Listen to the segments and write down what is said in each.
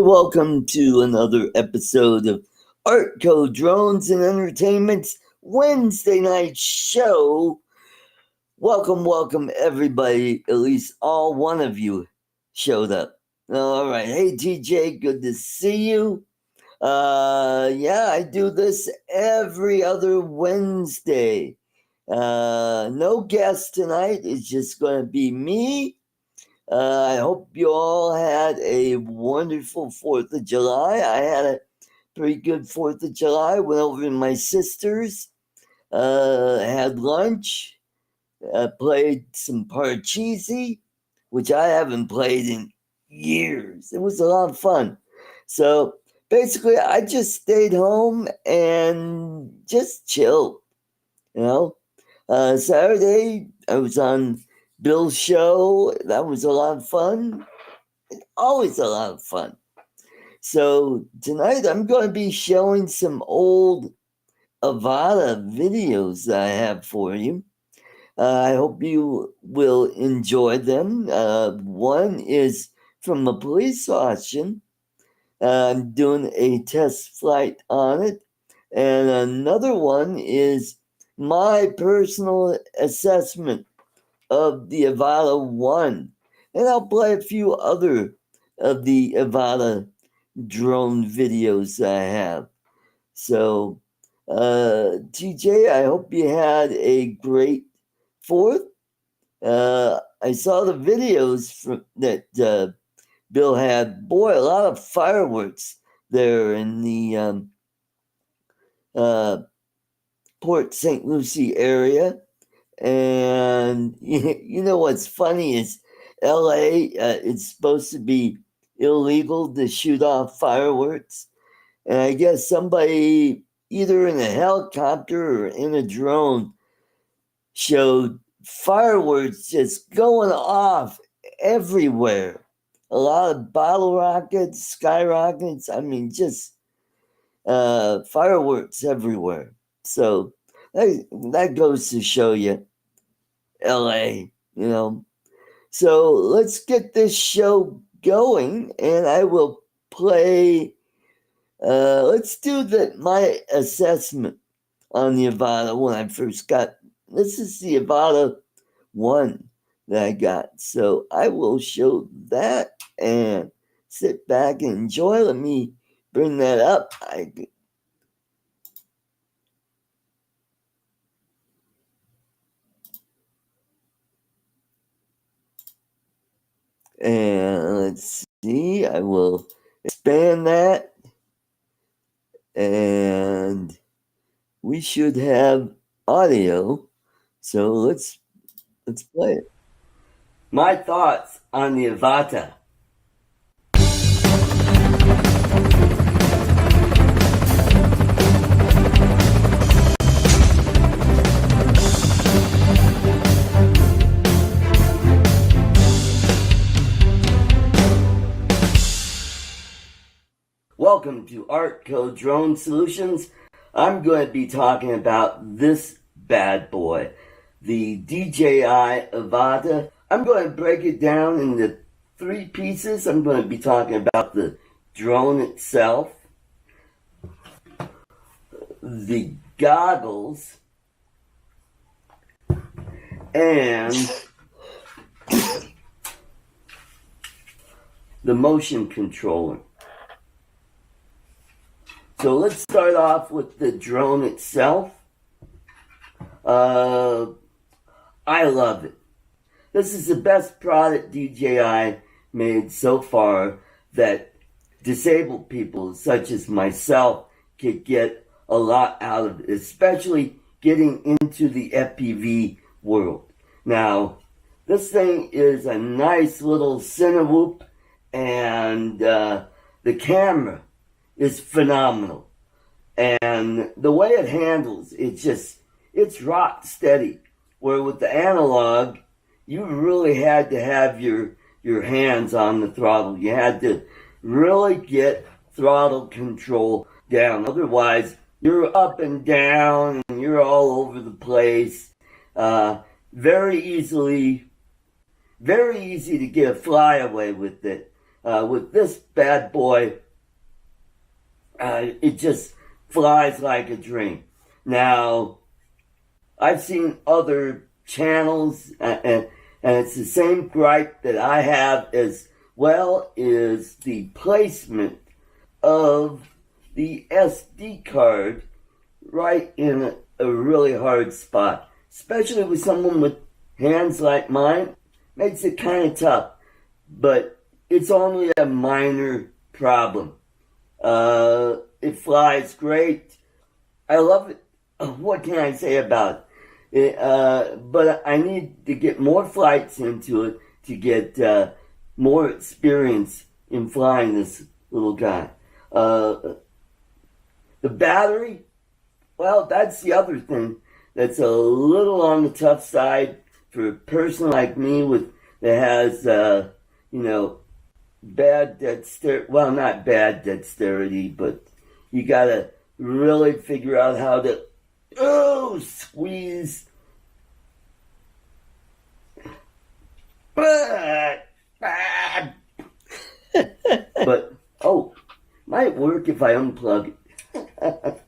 welcome to another episode of ArtCo Drones and Entertainment's Wednesday night show. Welcome, everybody. At least all one of you showed up. All right. Hey, TJ, good to see you. I do this every other Wednesday. No guest tonight. It's just going to be me. I hope you all had a wonderful 4th of July. I had a pretty good 4th of July. Went over to my sister's, had lunch, played some Parcheesi, which I haven't played in years. It was a lot of fun. So basically, I just stayed home and just chilled, Saturday, I was on Bill's show. That was a lot of fun. Always a lot of fun. So tonight I'm going to be showing some old Avata videos that I have for you. I hope you will enjoy them. One is from a police auction. I'm doing a test flight on it. And another one is my personal assessment of the Avata 1. And I'll play a few other of the Avata drone videos I have. So, TJ, I hope you had a great 4th. I saw the videos that Bill had. Boy, a lot of fireworks there in the Port St. Lucie area. And you know what's funny is LA, it's supposed to be illegal to shoot off fireworks. And I guess somebody, either in a helicopter or in a drone, showed fireworks just going off everywhere. A lot of bottle rockets, skyrockets. I mean, just fireworks everywhere. So that goes to show you LA, So let's get this show going, and I will play. Let's do my assessment on the Avata when I first got. This is the Avata 1 that I got. So I will show that and sit back and enjoy. Let me bring that up. And let's see, I will expand that. And we should have audio. So let's play it. My thoughts on the Avata. Welcome to ArtCo Drone Solutions. I'm going to be talking about this bad boy, the DJI Avata. I'm going to break it down into 3 pieces. I'm going to be talking about the drone itself, the goggles, and the motion controller. So let's start off with the drone itself. I love it. This is the best product DJI made so far that disabled people such as myself could get a lot out of it, especially getting into the FPV world. Now, this thing is a nice little Cinewhoop, and the camera is phenomenal. And the way it handles, it's rock steady. Where with the analog, you really had to have your hands on the throttle. You had to really get throttle control down. Otherwise, you're up and down and you're all over the place. Very easy to get a flyaway with it. With this bad boy, it just flies like a dream. Now, I've seen other channels, and it's the same gripe that I have as well, is the placement of the SD card right in a really hard spot, especially with someone with hands like mine. Makes it kind of tough, but it's only a minor problem. It flies great. I love it. What can I say about it? But I need to get more flights into it to get more experience in flying this little guy. The battery, well, that's the other thing that's a little on the tough side for a person like me that has, bad dexterity. Well, not bad dexterity, but you gotta really figure out how to, squeeze. But, might work if I unplug it.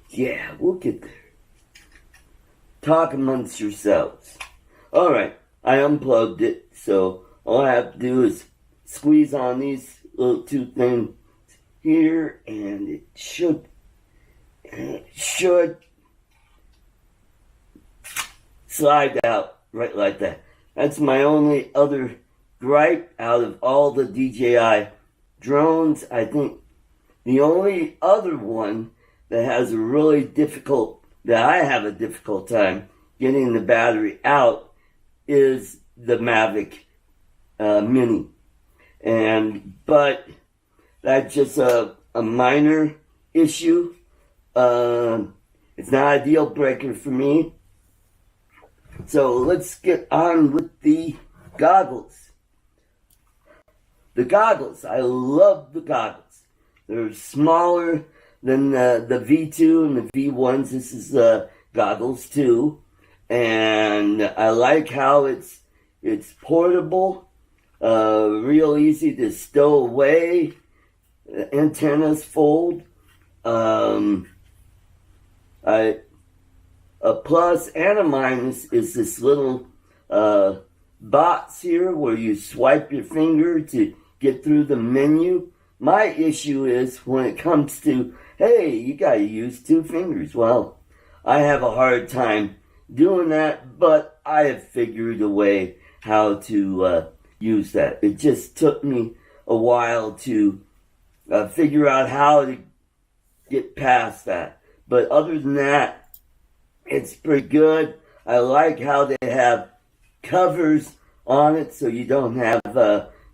Yeah, we'll get there. Talk amongst yourselves. Alright, I unplugged it, so all I have to do is squeeze on these little two things here, and it should slide out right like that. That's my only other gripe out of all the DJI drones. I think the only other one that has a really that I have a difficult time getting the battery out is the Mavic Mini. But that's just a minor issue. It's not a deal breaker for me. So let's get on with the goggles. The goggles, I love the goggles. They're smaller than the V2 and the V1s. This is goggles too. And I like how it's portable, real easy to stow away. The antennas fold. A plus and a minus is this little box here where you swipe your finger to get through the menu. My issue is when it comes to, hey, you gotta use two fingers. Well, I have a hard time doing that, but I have figured a way how to use that. It just took me a while to figure out how to get past that. But other than that, it's pretty good. I like how they have covers on it so you don't have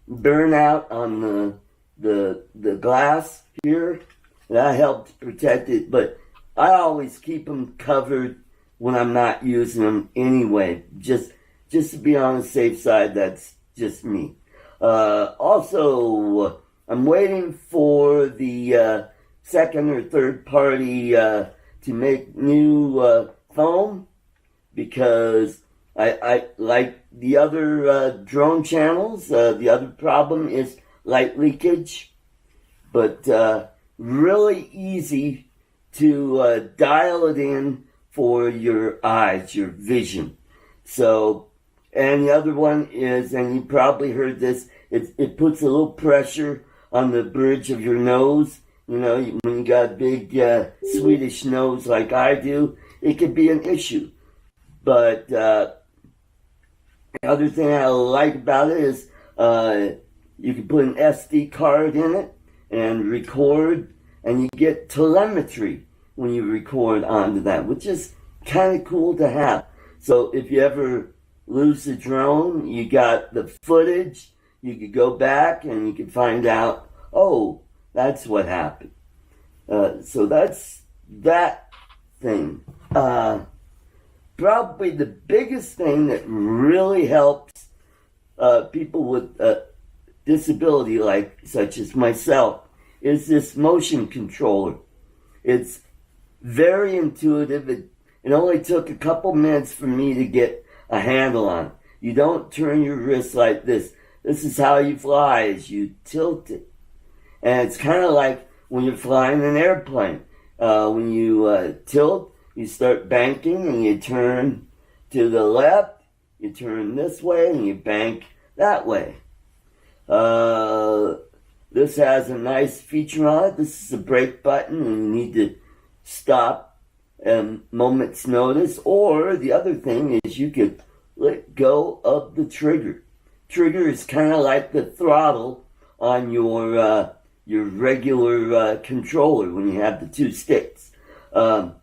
burnout on the glass here. That helps protect it, but I always keep them covered when I'm not using them anyway. Just to be on the safe side, that's just me. Also, I'm waiting for the second or third party to make new foam, because I like the other drone channels. The other problem is light leakage, but really easy to dial it in for your eyes, your vision. So, and the other one is, and you probably heard this, it puts a little pressure on the bridge of your nose. You know, when you got a big Swedish nose like I do, it could be an issue. But the other thing I like about it is you can put an SD card in it and record, and you get telemetry when you record onto that, which is kind of cool to have. So if you ever lose the drone, you got the footage, you could go back and you can find out, oh, that's what happened. So that's that thing. Probably the biggest thing that really helps people with disability, like such as myself, is this motion controller. It's very intuitive, and It only took a couple minutes for me to get a handle on it. You don't turn your wrist like this. This is how you fly, is you tilt it. And it's kind of like when you're flying an airplane. When you tilt, you start banking and you turn to the left, you turn this way and you bank that way. This has a nice feature on it. This is a brake button and you need to stop a moment's notice. Or the other thing is you could let go of the trigger. Trigger is kind of like the throttle on your regular controller when you have the two sticks. The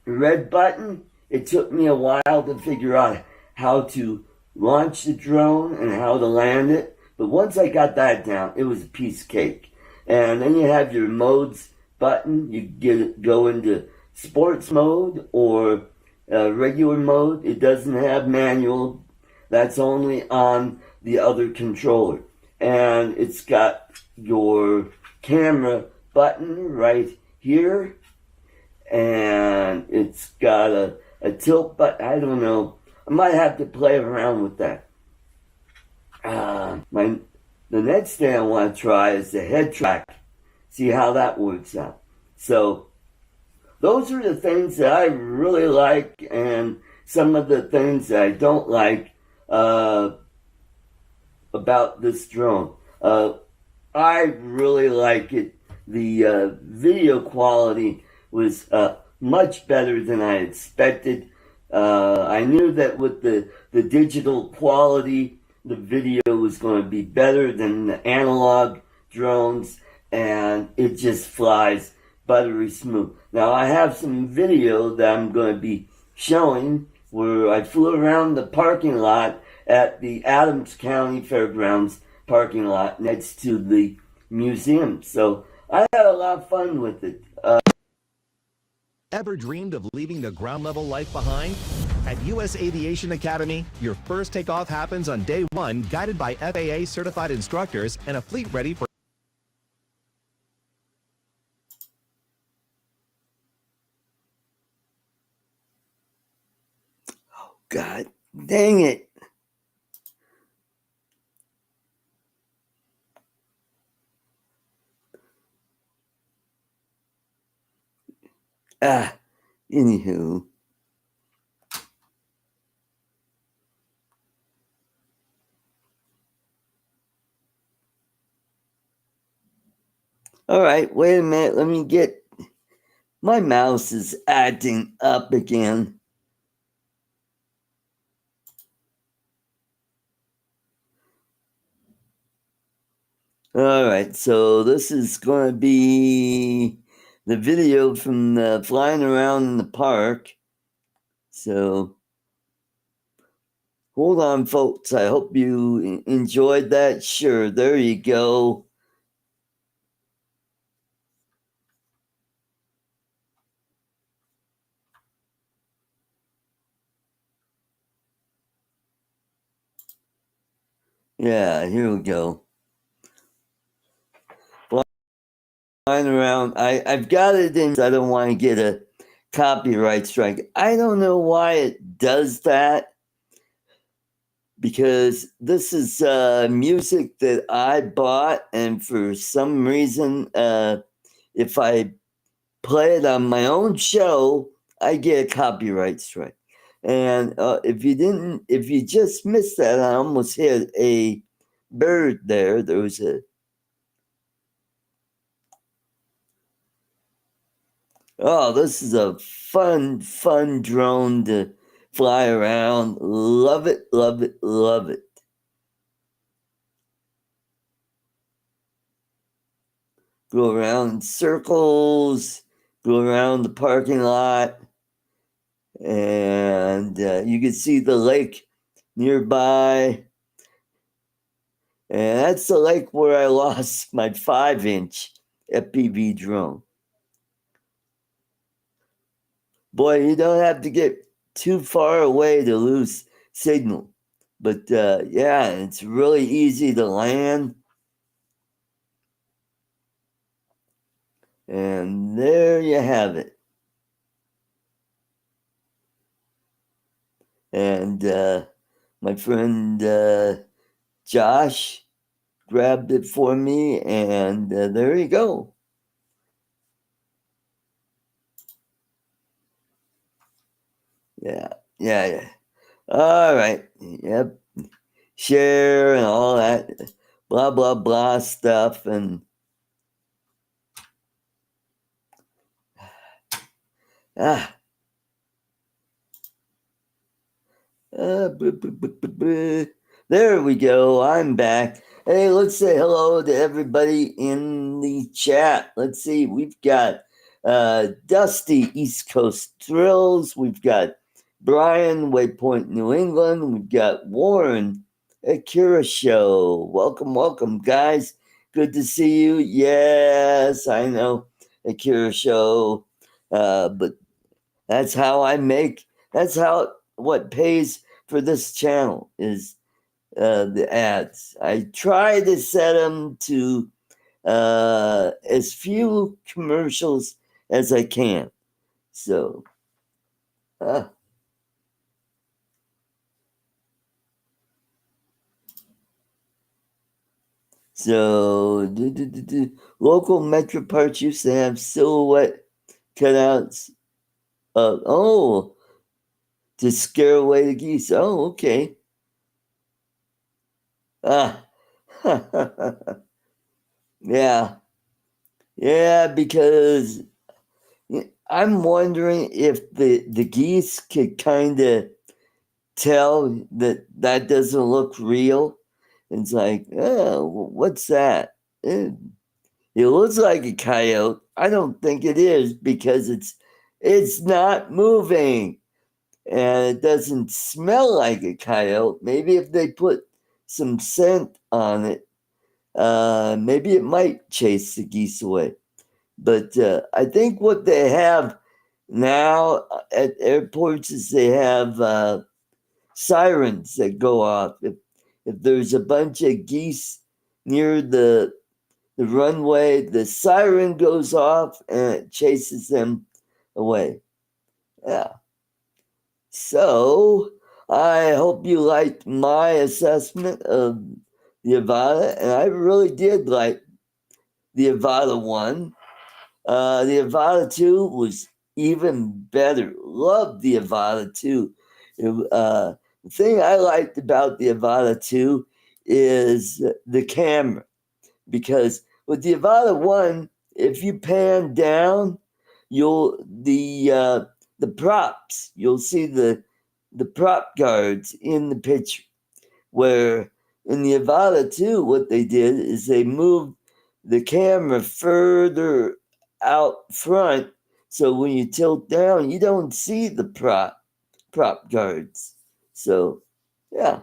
red button, it took me a while to figure out how to launch the drone and how to land it. But once I got that down, it was a piece of cake. And then you have your modes button. You go into sports mode or regular mode. It doesn't have manual. That's only on the other controller. And it's got your camera button right here. And it's got a tilt button. I don't know. I might have to play around with that. The next thing I want to try is the head track. See how that works out. So those are the things that I really like, and some of the things that I don't like about this drone. I really like it. The video quality was much better than I expected. I knew that with the digital quality, the video was going to be better than the analog drones, and it just flies buttery smooth. Now, I have some video that I'm going to be showing where I flew around the parking lot at the Adams County Fairgrounds parking lot next to the museum. So I had a lot of fun with it. Ever dreamed of leaving the ground level life behind? At U.S. Aviation Academy, your first takeoff happens on day one, guided by FAA certified instructors and a fleet ready for God dang it. Anywho. All right, wait a minute. Let me get... My mouse is acting up again. All right, so this is going to be the video from flying around in the park. So, hold on, folks. I hope you enjoyed that. Sure, there you go. Yeah, here we go. Flying around. I've got it in. I don't want to get a copyright strike. I don't know why it does that, because this is music that I bought, and for some reason, if I play it on my own show, I get a copyright strike. And if you just missed that, I almost hit a bird there. There was a... Oh, this is a fun drone to fly around. Love it, love it, love it. Go around in circles, go around the parking lot, and you can see the lake nearby. And that's the lake where I lost my 5-inch FPV drone. Boy, you don't have to get too far away to lose signal. But yeah, it's really easy to land. And there you have it. and my friend Josh grabbed it for me, and there you go. Yeah. All right. Yep. Share and all that blah blah blah stuff, and ah. There we go. I'm back. Hey, let's say hello to everybody in the chat. Let's see. We've got Dusty, East Coast Thrills. We've got Brian, Waypoint, New England. We've got Warren, Akira Show. Welcome, guys. Good to see you. Yes, I know, Akira Show. But that's how I make. That's how what pays for this channel is the ads. I try to set them to as few commercials as I can. So, local metro parks used to have silhouette cutouts. To scare away the geese. Oh, okay. Ah, yeah. Yeah, because I'm wondering if the geese could kind of tell that doesn't look real. It's like, oh, what's that? It looks like a coyote. I don't think it is because it's not moving, and it doesn't smell like a coyote. Maybe if they put some scent on it, maybe it might chase the geese away. But I think what they have now at airports is they have sirens that go off. If there's a bunch of geese near the runway, the siren goes off and it chases them away. Yeah. So I hope you liked my assessment of the Avata, and I really did like the Avata 1. The Avata 2 was even better. Loved the Avata 2. The thing I liked about the Avata 2 is the camera, because with the Avata 1, if you pan down, the props, you'll see the prop guards in the picture. Where in the Avata 2, what they did is they moved the camera further out front, so when you tilt down, you don't see the prop guards. So, yeah.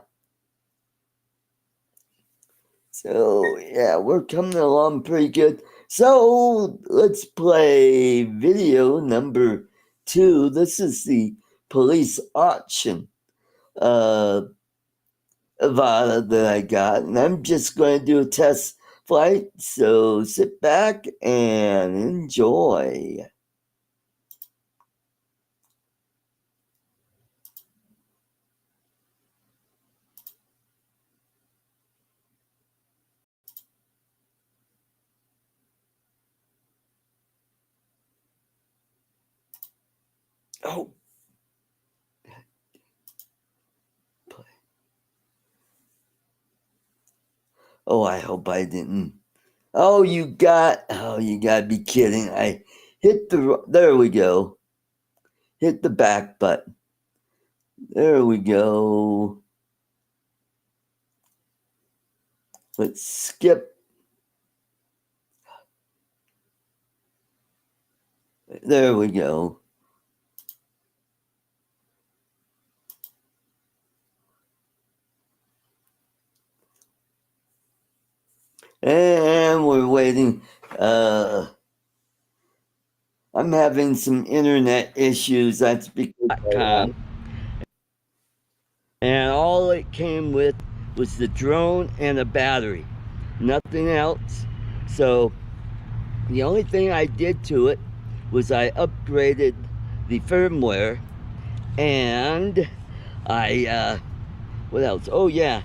So, yeah, we're coming along pretty good. So, let's play video number 2. This is the police auction Avata that I got, and I'm just going to do a test flight. So, sit back and enjoy. Oh. Oh, I hope I didn't. Oh, you gotta be kidding. I hit there we go. Hit the back button. There we go. Let's skip. There we go. And we're waiting. I'm having some internet issues. That's because and all it came with was the drone and a battery, nothing else. So the only thing I did to it was I upgraded the firmware, and What else? Oh yeah,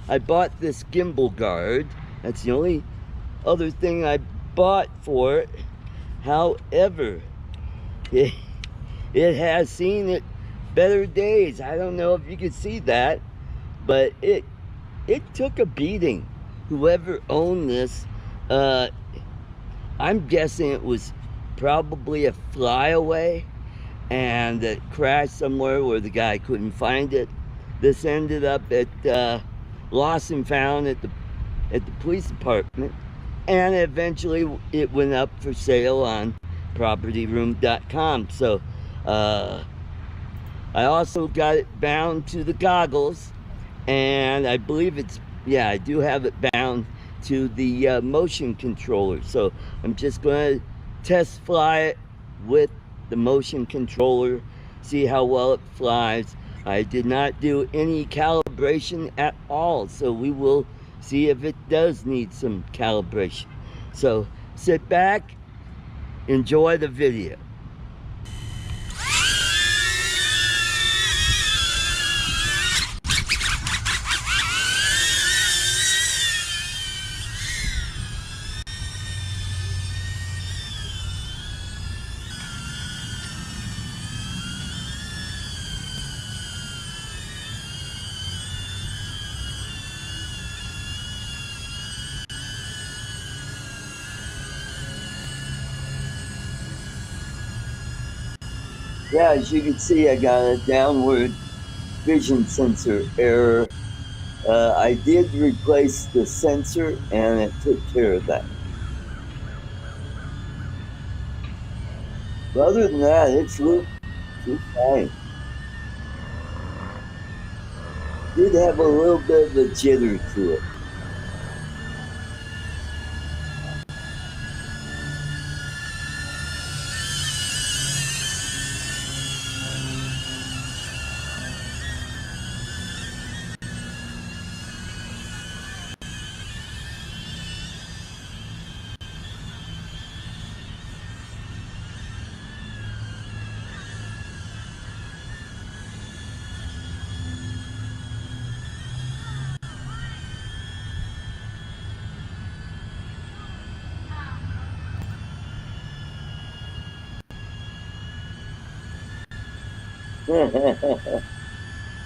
I bought this gimbal guard. That's the only other thing I bought for it. However, it, it has seen it better days. I don't know if you can see that, but it took a beating. Whoever owned this, I'm guessing it was probably a flyaway, and it crashed somewhere where the guy couldn't find it. This ended up at lost and found at the police department, and eventually it went up for sale on propertyroom.com. So I also got it bound to the goggles, and I believe it's, yeah, I do have it bound to the motion controller. So I'm just going to test fly it with the motion controller, see how well it flies. I did not do any calibration at all, so we will see if it does need some calibration. So sit back, enjoy the video. Yeah, as you can see, I got a downward vision sensor error. I did replace the sensor, and it took care of that. But other than that, it's fine. Did have a little bit of a jitter to it.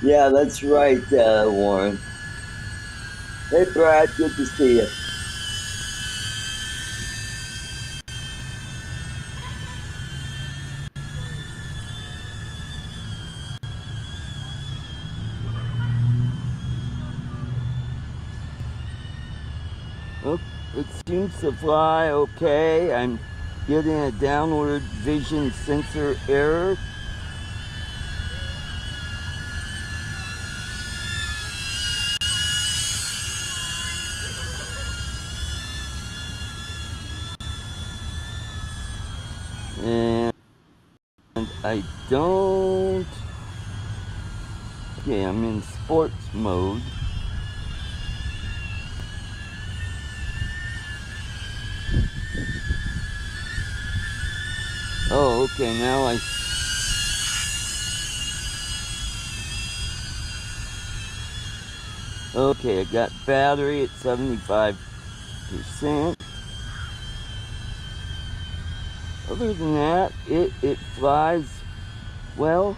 Yeah, that's right, Warren. Hey, Brad, good to see you. Oh, it seems to fly okay. I'm getting a downward vision sensor error. And I don't... Okay, I'm in sports mode. Oh, okay, now I... Okay, I got battery at 75%. Other than that, it flies well.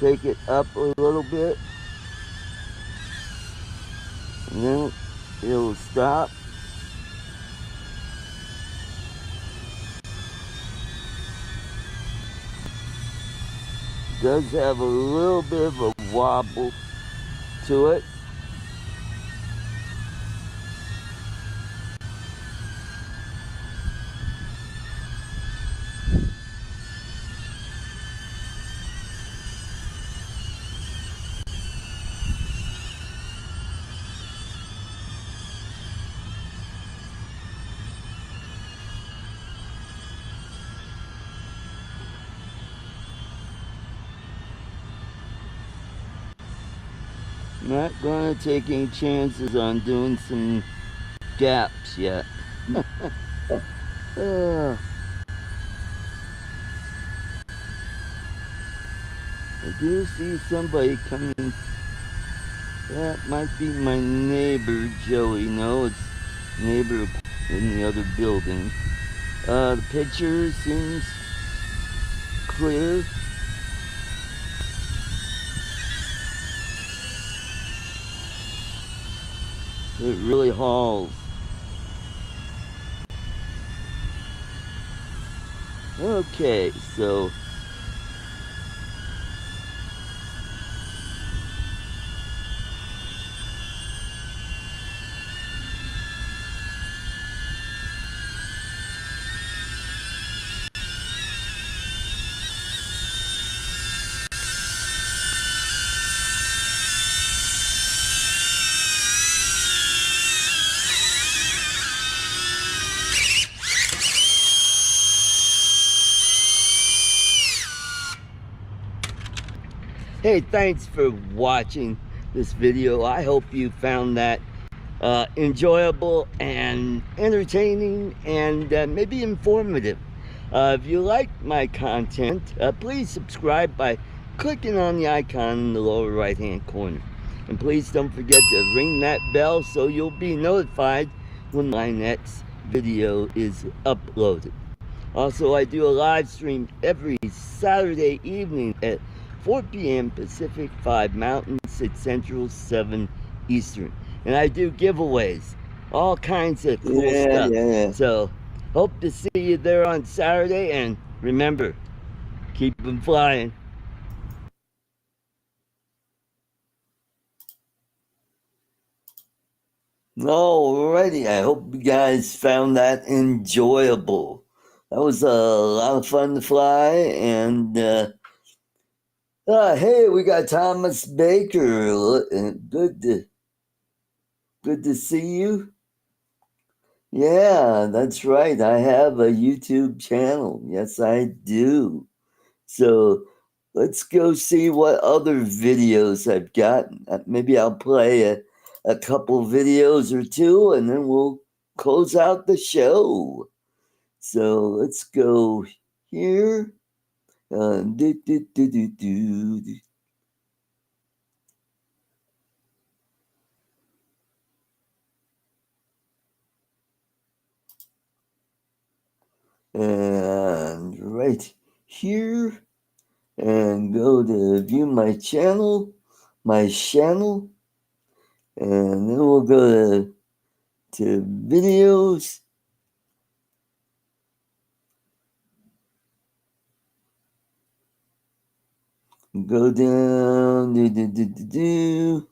Take it up a little bit, and then it'll stop. Does have a little bit of a wobble to it. Not gonna take any chances on doing some gaps yet. I do see somebody coming. That might be my neighbor, Joey. No, it's neighbor in the other building. The picture seems clear. It really hauls. Okay, so hey, thanks for watching this video. I hope you found that enjoyable and entertaining and maybe informative. If you like my content, please subscribe by clicking on the icon in the lower right hand corner. And please don't forget to ring that bell so you'll be notified when my next video is uploaded. Also, I do a live stream every Saturday evening at 4 p.m. Pacific, 5 Mountain, 6 Central, 7 Eastern. And I do giveaways, all kinds of cool stuff. Yeah. So, hope to see you there on Saturday, and remember, keep them flying. Alrighty, I hope you guys found that enjoyable. That was a lot of fun to fly, and hey, we got Thomas Baker. Good to see you. Yeah, that's right. I have a YouTube channel. Yes, I do. So let's go see what other videos I've got. Maybe I'll play a couple videos or two, and then we'll close out the show. So let's go here. Do, do, do, do, do. And right here, and go to view my channel, and then we'll go to videos. Go down, do.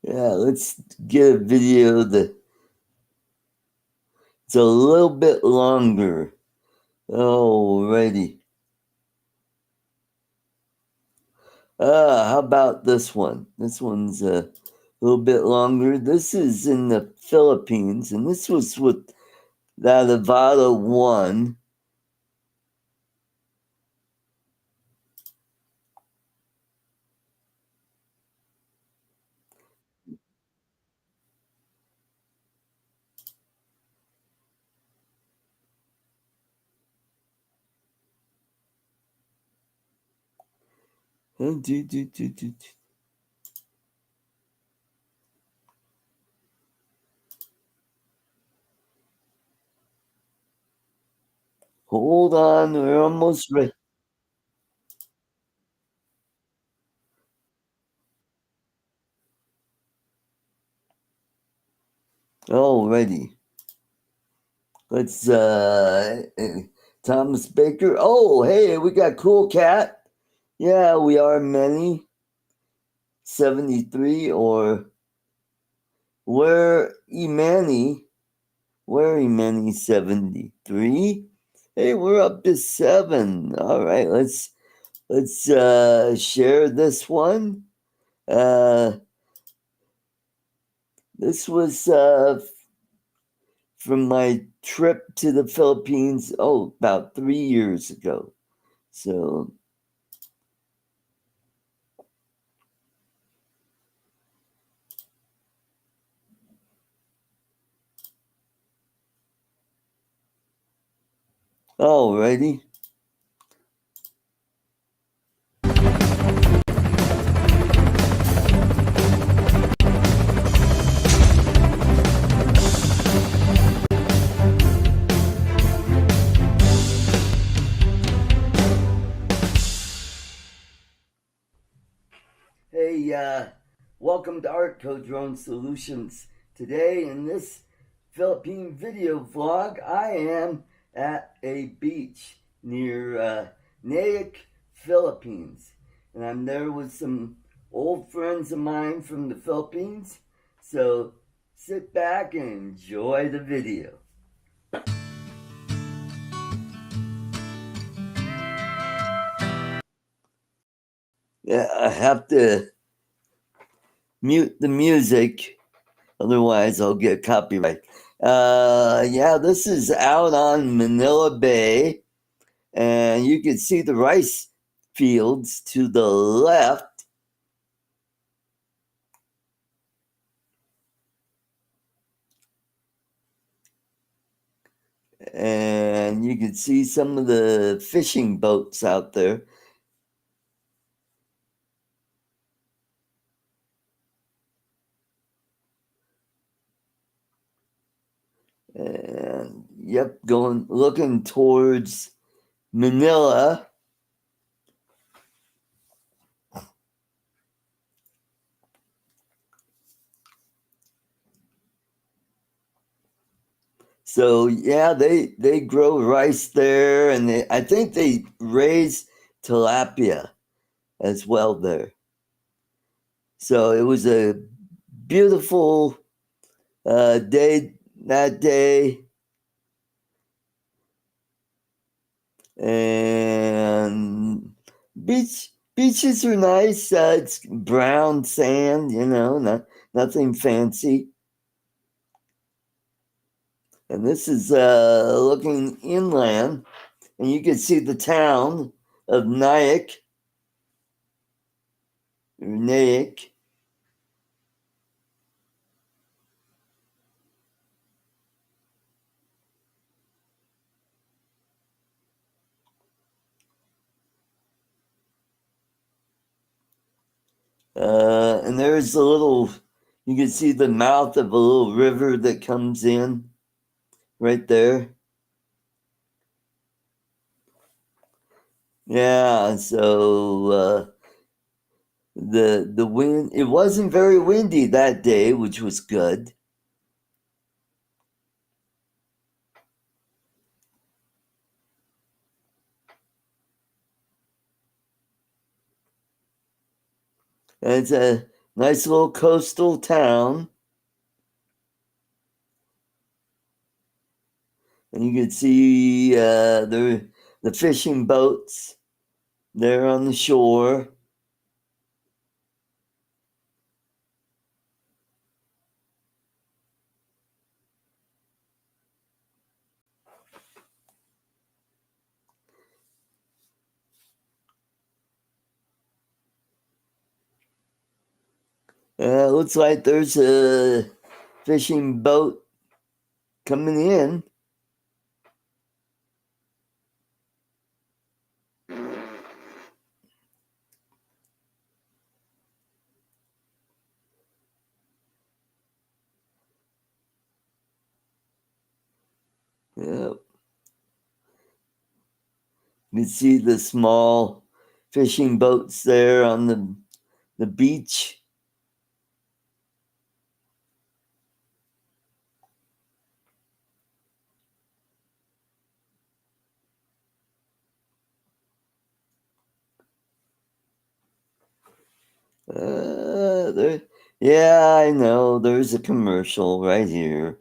Yeah, let's get a video that's a little bit longer. Alrighty. How about this one? This one's a little bit longer. This is in the Philippines, and this was with that Avata 1. Hold on, we're almost ready. Alrighty. Let's Thomas Baker. Oh, hey, we got Cool Cat. Yeah, we are many. 73 or where Imani 73. Hey, we're up to 7. All right, let's share this one. This was from my trip to the Philippines, about 3 years ago. So Alrighty. Hey, welcome to ArtCo Drone Solutions. Today in this Philippine video vlog, I am at a beach near Naic, Philippines. And I'm there with some old friends of mine from the Philippines. So sit back and enjoy the video. Yeah, I have to mute the music, otherwise I'll get copyright. Yeah, this is out on Manila Bay, and you can see the rice fields to the left. And you can see some of the fishing boats out there. And yep, looking towards Manila. So yeah, they grow rice there, and I think they raise tilapia as well there. So it was a beautiful day that day, and beaches are nice. It's brown sand, nothing fancy. And this is looking inland, and you can see the town of Nyack. Nyack. And there's you can see the mouth of a little river that comes in right there. Yeah, so the wind, it wasn't very windy that day, which was good. And it's a nice little coastal town. And you can see the fishing boats there on the shore. It looks like there's a fishing boat coming in. Yep. You can see the small fishing boats there on the beach. Yeah, I know. There's a commercial right here.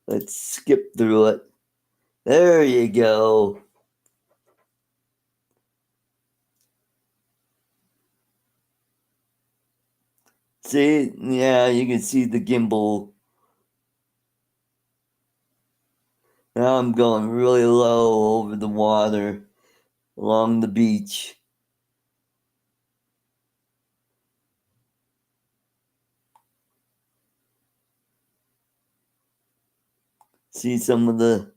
Let's skip through it. There you go. See, yeah, you can see the gimbal. Now I'm going really low over the water along the beach. See some of the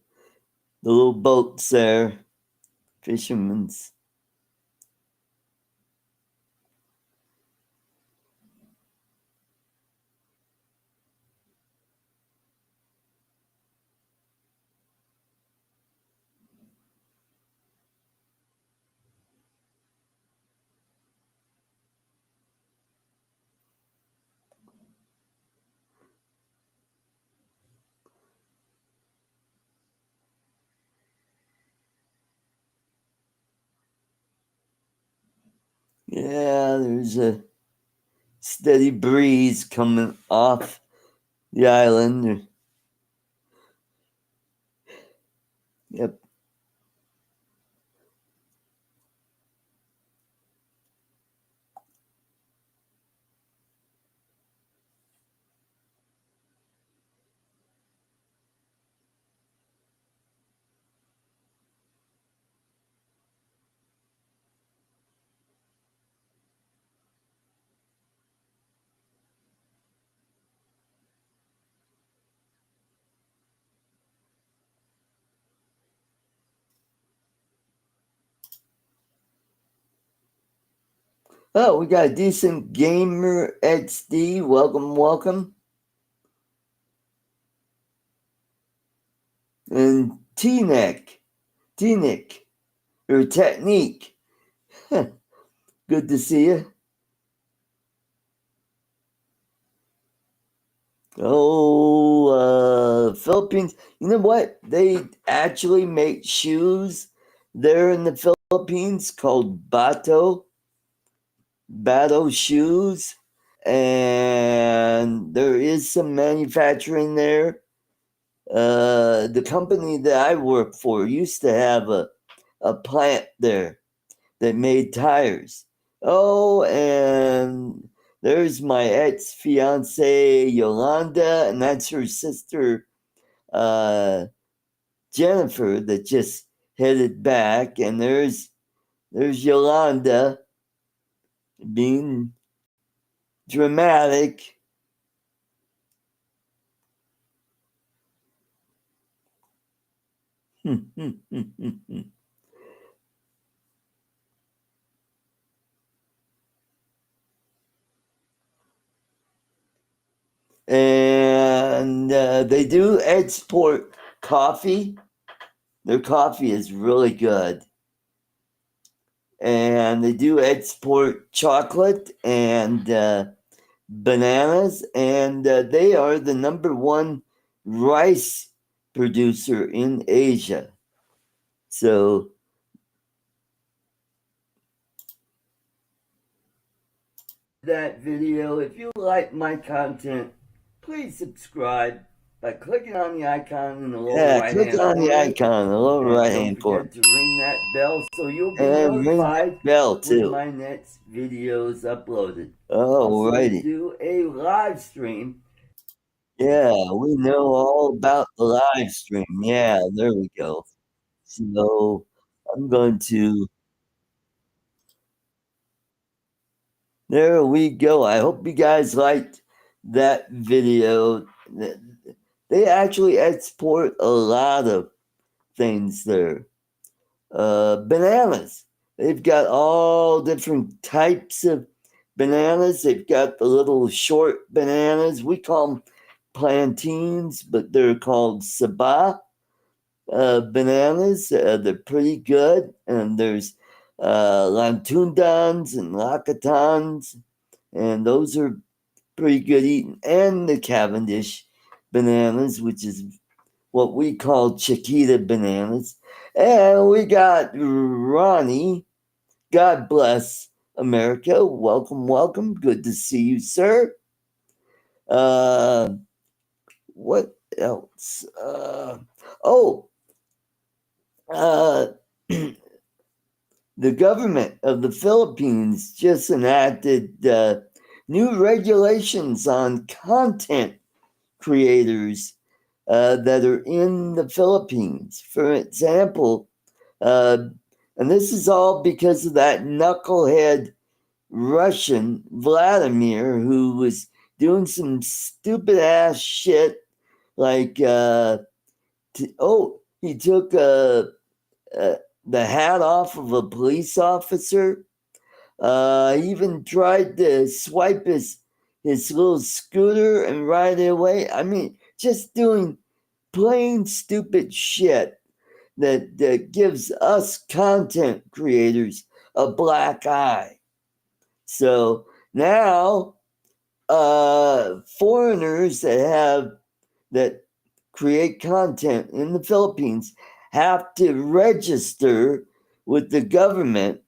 the little boats there, fishermen's. Yeah, there's a steady breeze coming off the island. Yep. Oh, we got a decent gamer XD. Welcome, welcome. And T-Neck, or Technique. Good to see you. Oh, Philippines. You know what? They actually make shoes there in the Philippines called Bato shoes. And there is some manufacturing there. The company that I work for used to have a plant there that made tires. Oh, and there's my ex fiance Yolanda, and that's her sister Jennifer that just headed back. And there's Yolanda being dramatic. And they do export coffee. Their coffee is really good. And they do export chocolate and bananas. And they are the number one rice producer in Asia. So that video, if you like my content, please subscribe by clicking on the icon in the lower right hand corner. Click on the icon in the lower right hand corner. Don't forget to ring that bell so you'll be notified bell too when my next video is uploaded. Oh, righty. Do a live stream. Yeah, we know all about the live stream. Yeah, there we go. So I'm going to. There we go. I hope you guys liked that video. They actually export a lot of things there. Bananas. They've got all different types of bananas. They've got the little short bananas. We call them plantains, but they're called sabah bananas. They're pretty good. And there's lantundans and lakatans, and those are pretty good eating. And the Cavendish bananas, which is what we call Chiquita bananas. And we got Ronnie. God bless America. Welcome, welcome. Good to see you, sir. What else? The government of the Philippines just enacted new regulations on content creators that are in the Philippines. For example, and this is all because of that knucklehead Russian, Vladimir, who was doing some stupid ass shit like, he took the hat off of a police officer. He even tried to swipe his little scooter and ride it away. I mean, just doing plain stupid shit that gives us content creators a black eye. So now foreigners that create content in the Philippines have to register with the government,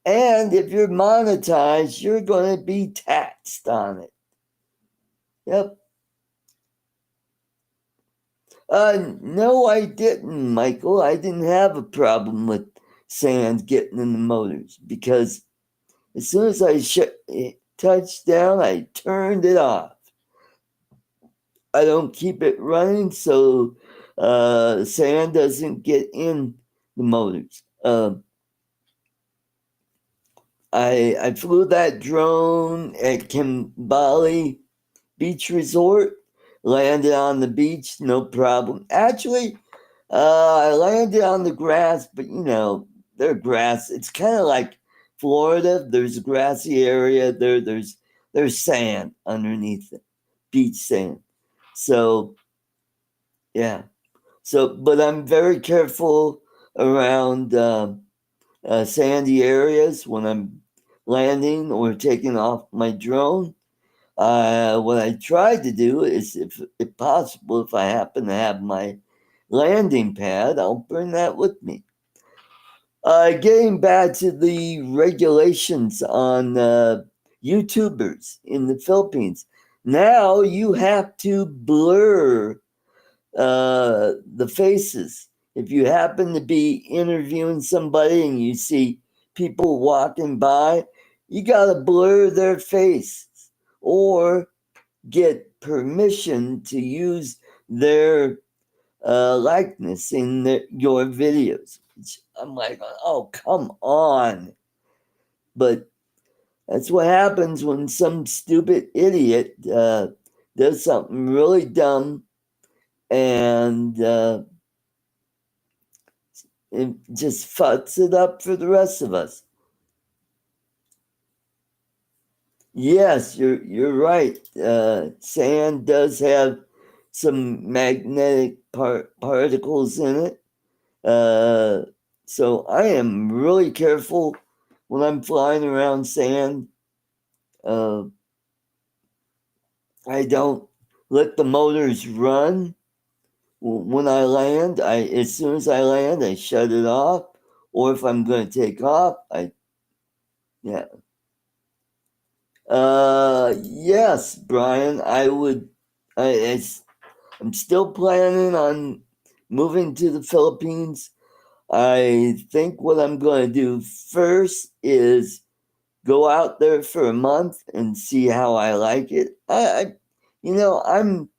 and if you're monetized, you're going to be taxed on it. Yep. No, I didn't, Michael. I didn't have a problem with sand getting in the motors because as soon as I touched down, I turned it off. I don't keep it running so sand doesn't get in the motors. I flew that drone at Kimbali Beach Resort, landed on the beach, no problem. Actually, I landed on the grass, but their grass, it's kind of like Florida. There's a grassy area, there's sand underneath it, beach sand. So, yeah. So, but I'm very careful around sandy areas when I'm landing or taking off my drone. What I tried to do is, if possible, if I happen to have my landing pad, I'll bring that with me. Getting back to the regulations on YouTubers in the Philippines, now you have to blur the faces. If you happen to be interviewing somebody and you see people walking by, you got to blur their face or get permission to use their likeness in your videos. I'm like, oh, come on. But that's what happens when some stupid idiot does something really dumb and it just fucks it up for the rest of us. Yes, you're right. Sand does have some magnetic particles in it. So I am really careful when I'm flying around sand. I don't let the motors run. When I land, as soon as I land, I shut it off. Or if I'm going to take off, yeah. Yes, Brian, I would. I'm still planning on moving to the Philippines. I think what I'm going to do first is go out there for a month and see how I like it. I'm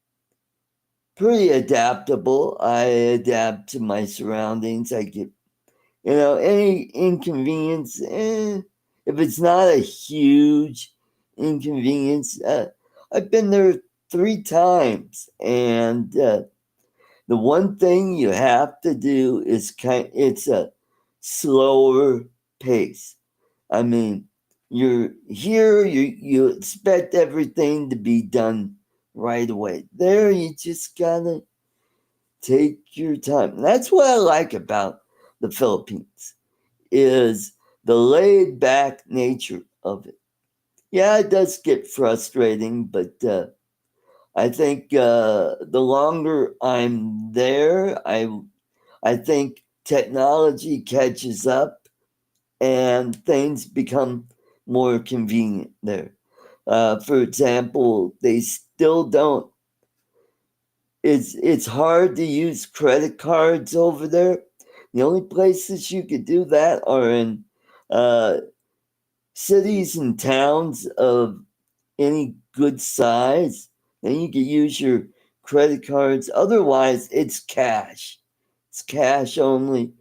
pretty adaptable. I adapt to my surroundings. I get, any inconvenience, if it's not a huge inconvenience. I've been there 3 times, and the one thing you have to do is it's a slower pace. I mean, you're here, you expect everything to be done right away. There, you just gotta take your time. And that's what I like about the Philippines is the laid back nature of it. Yeah, it does get frustrating, but I think the longer I'm there, I think technology catches up and things become more convenient there. For example, they still don't. It's hard to use credit cards over there. The only places you could do that are in uh, cities and towns of any good size. Then you can use your credit cards. Otherwise, it's cash. It's cash only.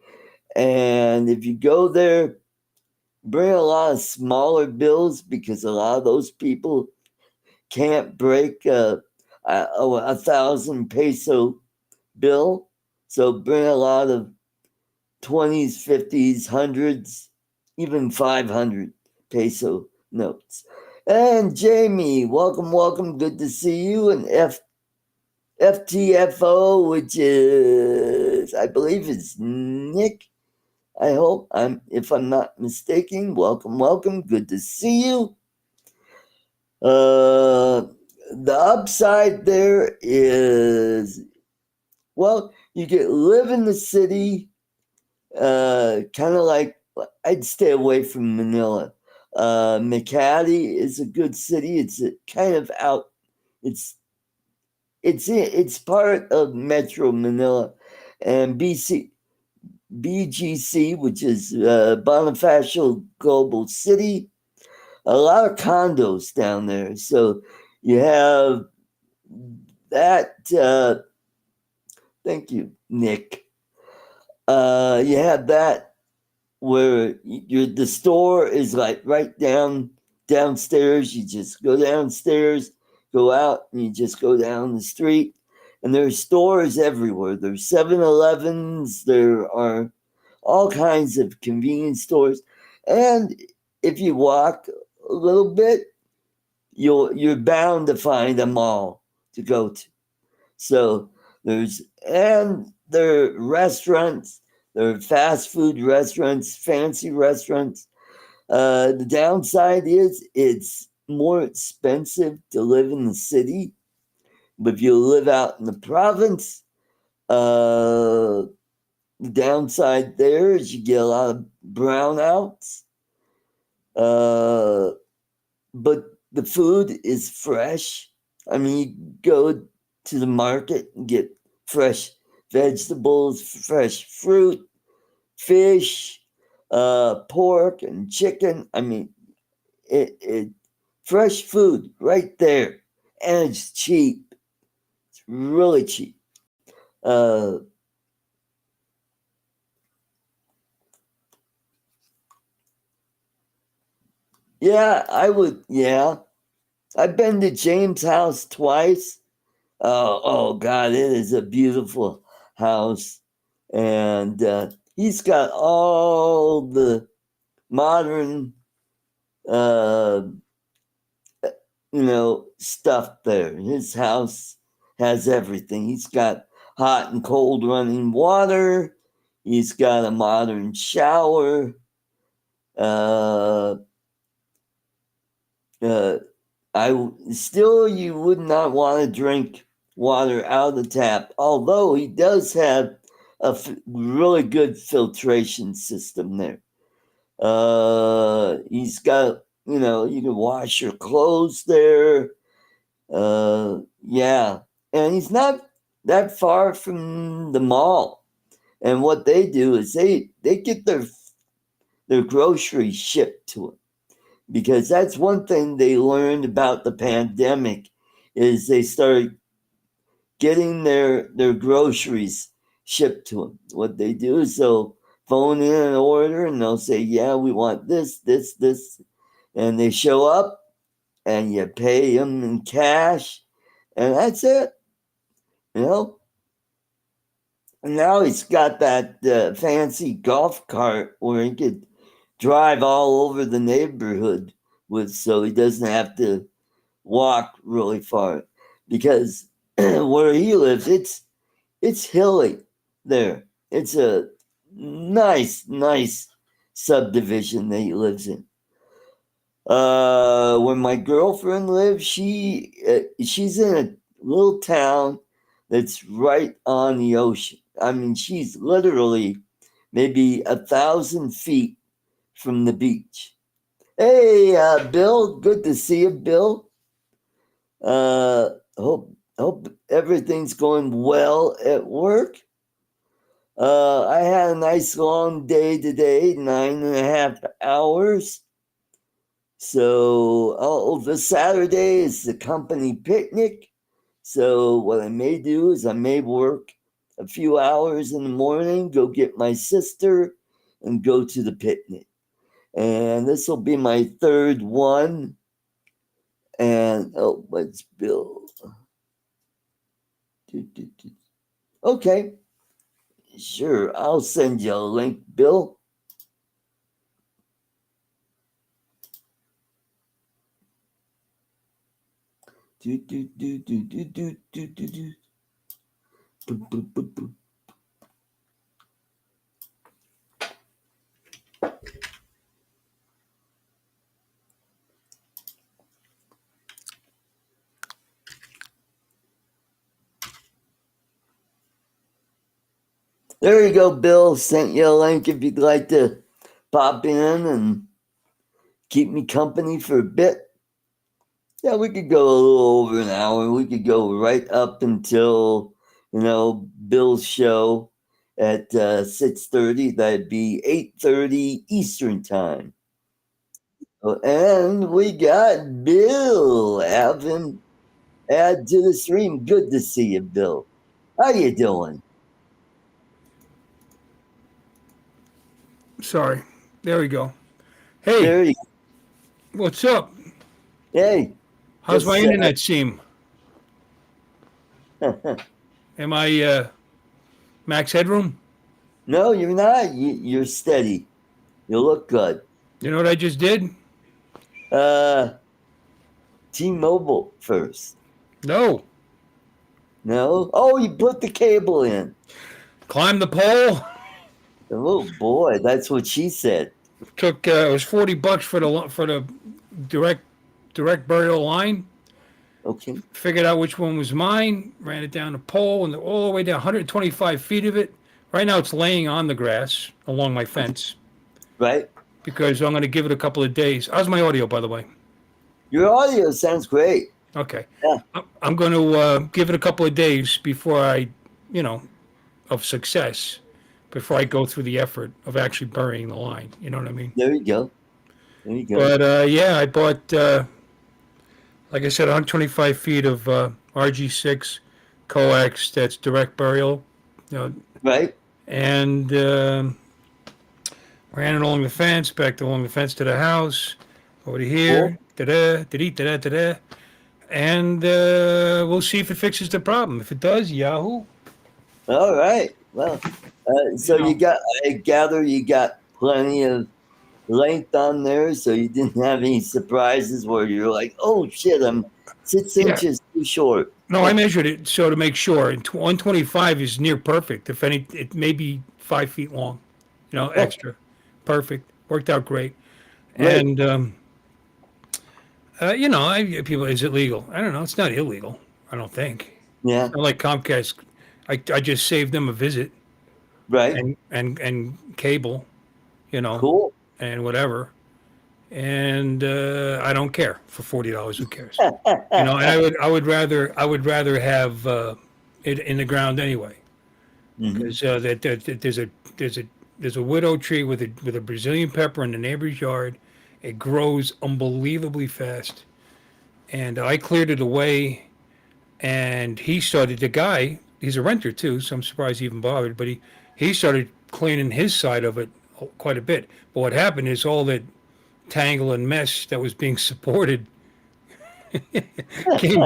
And if you go there, bring a lot of smaller bills because a lot of those people can't break a 1,000 peso bill. So bring a lot of 20s, 50s, hundreds, even 500 peso notes. And Jamie, welcome, welcome. Good to see you. And FTFO, which is, I believe, is Nick. I hope if I'm not mistaken. Welcome, welcome. Good to see you. The upside there is, well, you get live in the city, kind of like I'd stay away from Manila. Makati is a good city. It's kind of out. It's part of Metro Manila, and BGC, which is Bonifacio Global City. A lot of condos down there. So you have that. Thank you, Nick. You have that where the store is like right downstairs. You just go downstairs, go out, and you just go down the street. And there's stores everywhere. There's 7-Elevens. There are all kinds of convenience stores. And if you walk a little bit, you're bound to find a mall to go to. So there are restaurants, there are fast food restaurants, fancy restaurants. The downside is it's more expensive to live in the city, but if you live out in the province, the downside there is you get a lot of brownouts. But the food is fresh. I mean, you go to the market and get fresh vegetables, fresh fruit, fish, pork, and chicken. I mean, it fresh food right there, and it's cheap. It's really cheap. Uh, yeah, I would. Yeah, I've been to James' house twice. Oh God, it is a beautiful house, and he's got all the modern, uh, stuff there. His house has everything. He's got hot and cold running water. He's got a modern shower. Uh, uh, you would not want to drink water out of the tap, although he does have a really good filtration system there. He's got, you can wash your clothes there. Yeah. And he's not that far from the mall. And what they do is they get their groceries shipped to them, because that's one thing they learned about the pandemic is they started getting their groceries shipped to them. What they do is they'll phone in an order and they'll say, yeah, we want this, this, this. And they show up and you pay them in cash, and that's it. You know? And now he's got that fancy golf cart where he could drive all over the neighborhood with, so he doesn't have to walk really far, because where he lives, it's hilly there. It's a nice subdivision that he lives in. Where my girlfriend lives, she's in a little town that's right on the ocean. I mean, she's literally maybe 1,000 feet from the beach. Hey, Bill, good to see you, Bill. Hope everything's going well at work. I had a nice long day today, 9.5 hours. So, the Saturday is the company picnic. So, what I may do is I may work a few hours in the morning, go get my sister, and go to the picnic. And this will be my third one. And, what's Bill? Okay. Sure, I'll send you a link, Bill. Do do do do do do do do do. Boop, boop, boop, boop. There you go, Bill. Sent you a link if you'd like to pop in and keep me company for a bit. Yeah, we could go a little over an hour. We could go right up until, Bill's show at 6:30. That'd be 8:30 Eastern time. And we got Bill. Have him add to the stream. Good to see you, Bill. How you doing? Sorry. There we go. Hey, There you what's up? Hey. How's my just, internet seem? Am I max headroom? No, you're not. You're steady. You look good. You know what I just did? T-Mobile first. No. No? Oh, you put the cable in. Climb the pole. Oh boy, that's what she said. Took it was $40 for the direct burial line. Okay. Figured out which one was mine. Ran it down the pole and all the way down 125 feet of it. Right now it's laying on the grass along my fence. Right? Because I'm going to give it a couple of days. How's my audio, by the way? Your audio sounds great. Okay. Yeah. I'm going to give it a couple of days before I, of success, before I go through the effort of actually burying the line. You know what I mean? There you go. There you go. But yeah, I bought, like I said, 125 feet of RG6 coax that's direct burial. Right? And ran it along the fence, back along the fence to the house, over to here, da-da, da-dee, da-da, da-da. And we'll see if it fixes the problem. If it does, Yahoo. All right. Well, so I gather you got plenty of length on there, so you didn't have any surprises where you're like, oh shit, I'm 6 inches too short. No, I measured it so to make sure. And 125 is near perfect. If any, it may be 5 feet long, extra. Perfect. Worked out great. Right. And, people, is it legal? I don't know. It's not illegal, I don't think. Yeah. It's not like Comcast. I just saved them a visit. Right. And cable, Cool. and whatever. And I don't care for $40. Who cares? And I would rather have it in the ground anyway, because there's a widow tree with a Brazilian pepper in the neighbor's yard. It grows unbelievably fast, and I cleared it away. And the guy, he's a renter too, so I'm surprised he even bothered. But he started cleaning his side of it quite a bit. But what happened is all that tangle and mesh that was being supported came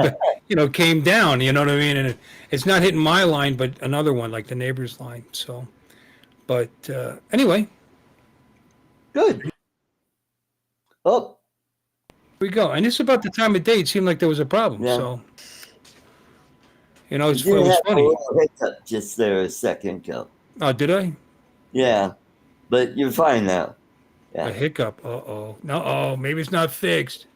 down. You know what I mean? And it's not hitting my line, but another one, like the neighbor's line. So, but anyway, Good. Oh, here we go. And it's about the time of day it seemed like there was a problem. Yeah. So, it you was did have a funny. little hiccup just there a second ago. Oh, did I? Yeah, but you're fine now. Yeah. A hiccup. Uh-oh. No, maybe it's not fixed.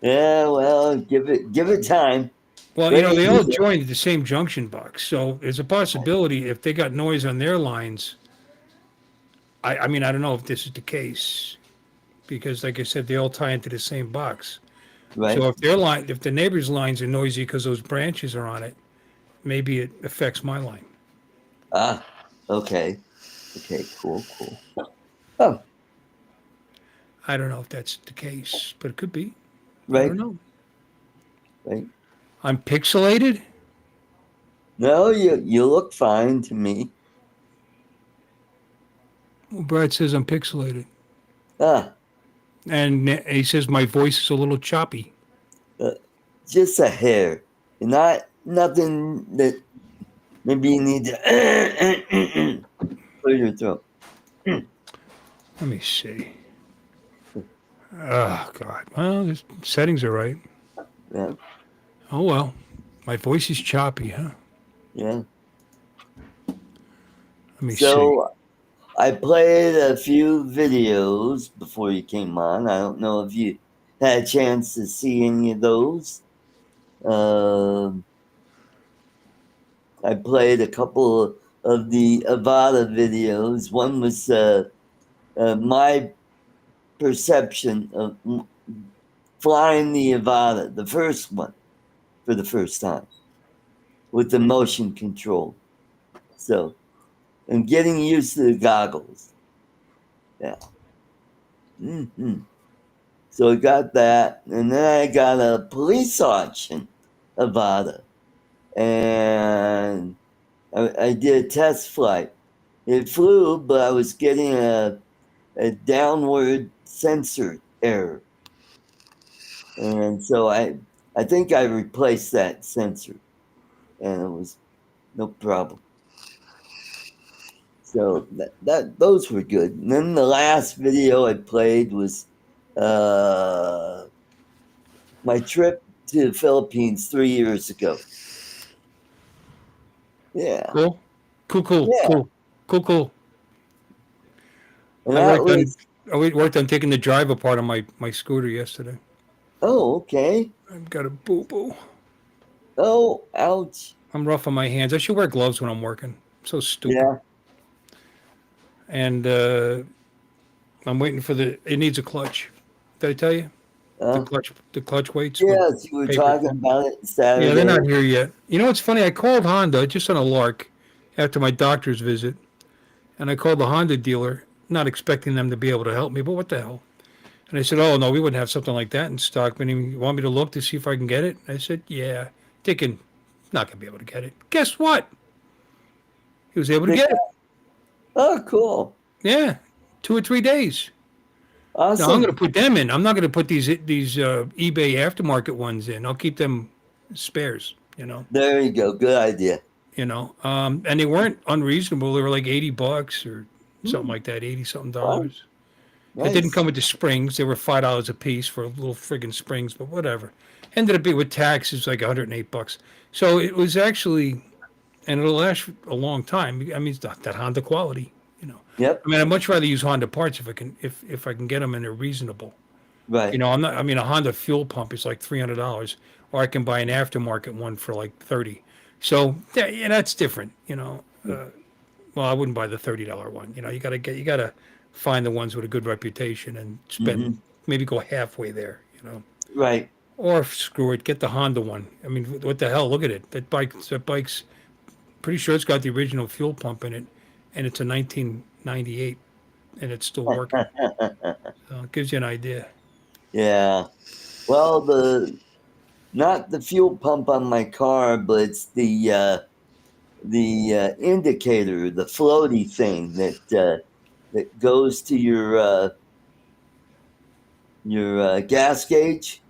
Yeah, well, give it time. Well, they all joined the same junction box, so there's a possibility if they got noise on their lines. I mean, I don't know if this is the case, because, like I said, they all tie into the same box. Right. So if the neighbor's lines are noisy because those branches are on it, maybe it affects my line. Ah, okay. Okay, cool. Oh, I don't know if that's the case, but it could be. I right, don't know. right. I'm pixelated. No, you look fine to me. Well, Brad says I'm pixelated. Ah, And he says my voice is a little choppy. just a hair. Nothing Maybe you need to clear your throat. Let me see. Oh God. Well, the settings are right. Yeah, Oh well. My voice is choppy, huh? yeah. Let me see. So I played a few videos before you came on. I don't know if you had a chance to see any of those. Um I played a couple of the Avata videos. One was my perception of flying the Avata, the first one, for the first time with the motion control. So, and getting used to the goggles. Yeah. Mm-hmm. So I got that, and then I got a police auction Avata, and I did a test flight. It flew, but I was getting a downward sensor error, and so I think I replaced that sensor, and it was no problem. So that those were good. And then the last video I played was uh, my trip to the Philippines 3 years ago. Yeah, Cool. Cool. Cool. yeah, Cool. Cool. Cool. and I that worked on. was I worked on taking the drive apart on my scooter yesterday. okay. I've got a boo boo. Oh, ouch. I'm rough on my hands. I should wear gloves when I'm working. I'm so stupid. Yeah. And I'm waiting for the. It needs a clutch. Did I tell you Uh, the clutch weights with yes, you were paper talking clip? about it Yeah, they're Saturday. not here yet. You know what's funny? I called Honda just on a lark after my doctor's visit, and I called the Honda dealer, not expecting them to be able to help me, but what the hell? And I said, "Oh no, we wouldn't have something like that in stock. But you want me to look to see if I can get it?" I said, "Yeah." Thinking, not gonna be able to get it. Guess what? He was able to They get it. got, oh, cool. Yeah, 2 or 3 days. Now I'm going to Awesome. put them in. I'm not going to put these eBay aftermarket ones in. I'll keep them spares. There you go. Good idea. And they weren't unreasonable. They were like $80 or something Hmm, like that, 80 something fun. dollars. It didn't Nice. come with the springs. They were $5 a piece for little friggin' springs, but whatever. Ended up being with taxes like $108. So it was actually, and it'll last a long time. I mean, it's not that Honda quality. You know, Yep. I mean, I'd much rather use Honda parts if I can get them and they're reasonable. Right. I'm not. I mean, a Honda fuel pump is like $300, or I can buy an aftermarket one for like 30. So yeah, that's different. Well, I wouldn't buy the $30 one. You gotta find the ones with a good reputation and spend Mm-hmm. maybe go halfway there. Right. Or screw it, get the Honda one. I mean, what the hell? Look at it. That bike's pretty sure it's got the original fuel pump in it, and it's a 1998, and it's still working. So it gives you an idea. Yeah. Well, the not the fuel pump on my car, but it's the indicator, the floaty thing that goes to your gas gauge.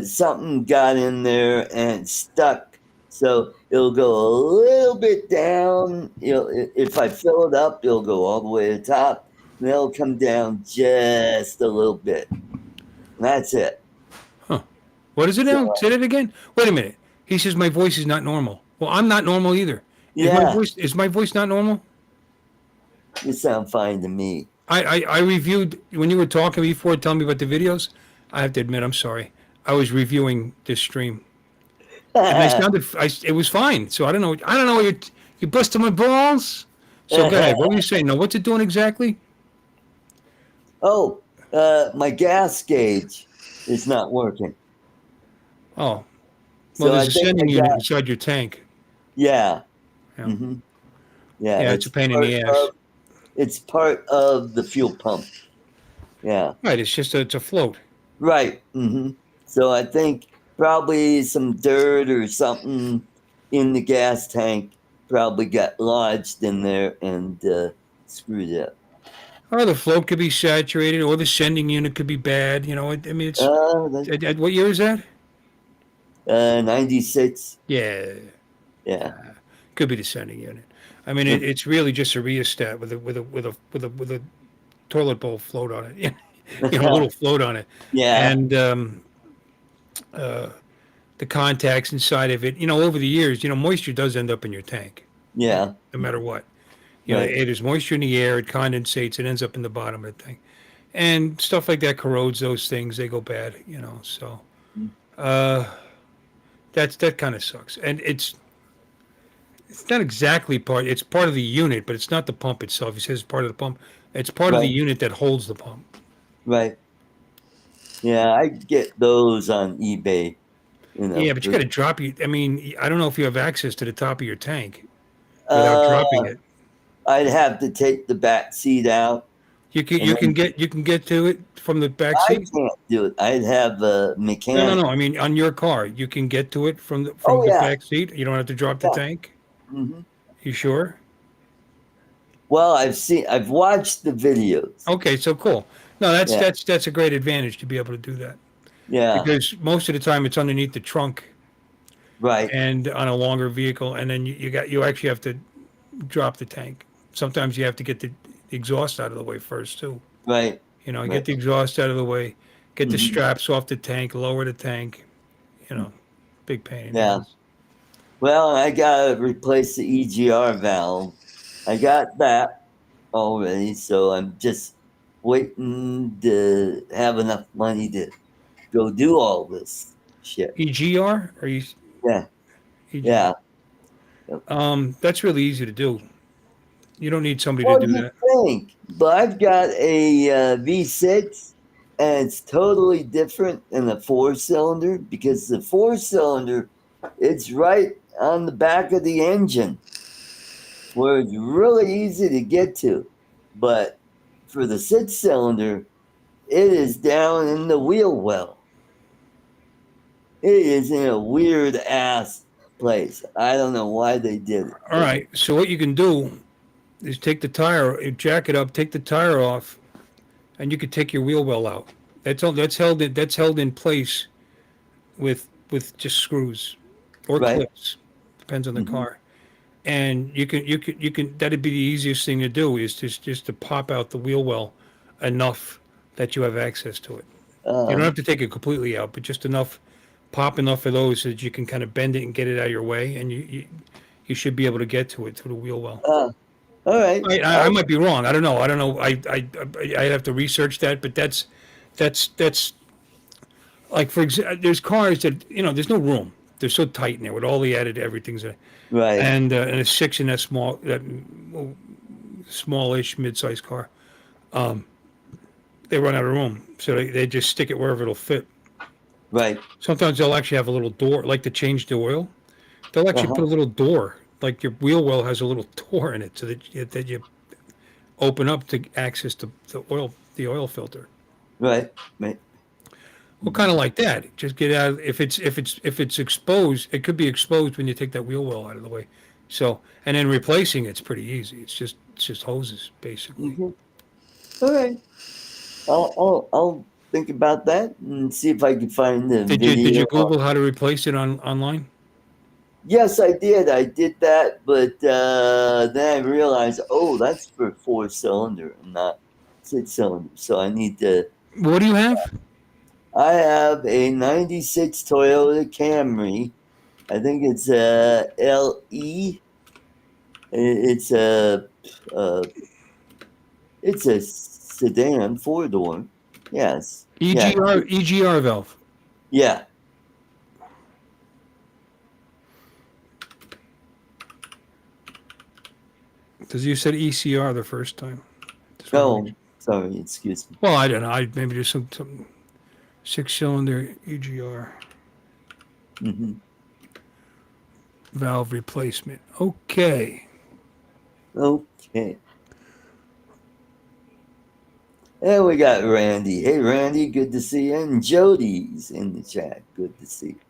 Something got in there and stuck, so it'll go a little bit down. If I fill it up, it'll go all the way to the top, and it'll come down just a little bit. And that's it. Huh. What is it So now? Say that again. Wait a minute. He says my voice is not normal. Well, I'm not normal either. yeah, Is my voice not normal? you sound fine to me. I reviewed when you were talking before, telling me about the videos. I have to admit, I'm sorry. I was reviewing this stream, and it was fine. So I don't know. You busted my balls. So go ahead. What were you saying? No, what's it doing exactly? Oh, my gas gauge is not working. Oh, well, So there's I a think sending I unit got inside your tank. yeah. Yeah, Hmm. Yeah, yeah, it's a pain in the ass. it's part of the fuel pump. Yeah. Right, it's a float. Right. So I think probably some dirt or something in the gas tank probably got lodged in there and screwed it up. Or the float could be saturated, or the sending unit could be bad. I mean, it's That, at what year is that? 96. Yeah, Yeah. Could be the sending unit. I mean, it's really just a rheostat with a toilet bowl float on it. A little float on it, Yeah, and the contacts inside of it. Over the years, moisture does end up in your tank, yeah, no matter what. right. There's moisture in the air, it condensates, it ends up in the bottom of the thing, and stuff like that corrodes those things. They go bad. So uh, that kind of sucks, and it's not exactly part. It's part of the unit, but it's not the pump itself. He says it's part of the pump. It's part of the Right, unit that holds the pump. right. Yeah, I get those on eBay, Yeah, but you for, got to drop you. I mean, I don't know if you have access to the top of your tank without uh, dropping it. I'd have to take the back seat out, You can and you can then get you can get to it from the back I seat. can't do it. I'd have a No, no, mechanic. no. I mean, on your car, you can get to it from the Oh yeah, back seat. You don't have to drop the yeah. tank. Hmm. You sure? Well, I've watched the videos. Okay, so cool. No, that's Yeah, that's that's a great advantage to be able to do that yeah, because most of the time it's underneath the trunk right, and on a longer vehicle, and then you actually have to drop the tank. Sometimes you have to get the exhaust out of the way first too. right, Get right. the exhaust out of the way, get the Hmm. straps off the tank, lower the tank. You know, big pain in the Yeah. ass. Well, I gotta replace the EGR valve. I got that already, so I'm just waiting to have enough money to go do all this shit. EGR? Are you Yeah, EGR? yeah. Yep. That's really easy to do. You don't need somebody to Well, do you that. think, but I've got a V6, and it's totally different than a four-cylinder because the four-cylinder, it's right on the back of the engine where it's really easy to get to. But for the six-cylinder, it is down in the wheel well. It is in a weird ass place. I don't know why they did it, All but right. So what you can do is take the tire, jack it up, take the tire off, and you could take your wheel well out. That's all. That's held in place with just screws or right. clips, depends on the Hmm. car. And you can. That'd be the easiest thing to do is just to pop out the wheel well enough that you have access to it. You don't Uh, have to take it completely out, but just enough, pop enough of those so that you can kind of bend it and get it out of your way, and you should be able to get to it through the wheel well. uh, all right. I might be wrong. I don't know. I don't know. I have to research that, but that's like for example, there's cars that there's no room. They're so tight in there with all the added everything's there. Right. And a six in that smallish mid-sized car, they run out of room, so they just stick it wherever it'll fit. Right. Sometimes they'll actually have a little door, like to change the oil. They'll actually Uh-huh. put a little door, like your wheel well has a little door in it, so that you open up to access the oil filter. Right. Right. Well, kind of like that. Just get out. If it's exposed, it could be exposed when you take that wheel well out of the way. So, and then replacing it's pretty easy. It's just hoses basically. Hmm. All right. I'll think about that and see if I can find the Did you video. Google how to replace it online? Yes, I did. I did that, but then I realized, oh, that's for four-cylinder and not six-cylinder. So I need to. What do you have? I have a '96 Toyota Camry. I think it's a LE. It's uh, it's a sedan, four-door. Yes. Yeah. EGR valve. Yeah. Because you said ECR the first time. Just want to make No, sure. sorry. Excuse me. Well, I don't know. Maybe there's some six-cylinder EGR Hmm. valve replacement. Okay. Okay. And we got Randy. Hey, Randy, good to see you. And Jody's in the chat. Good to see you.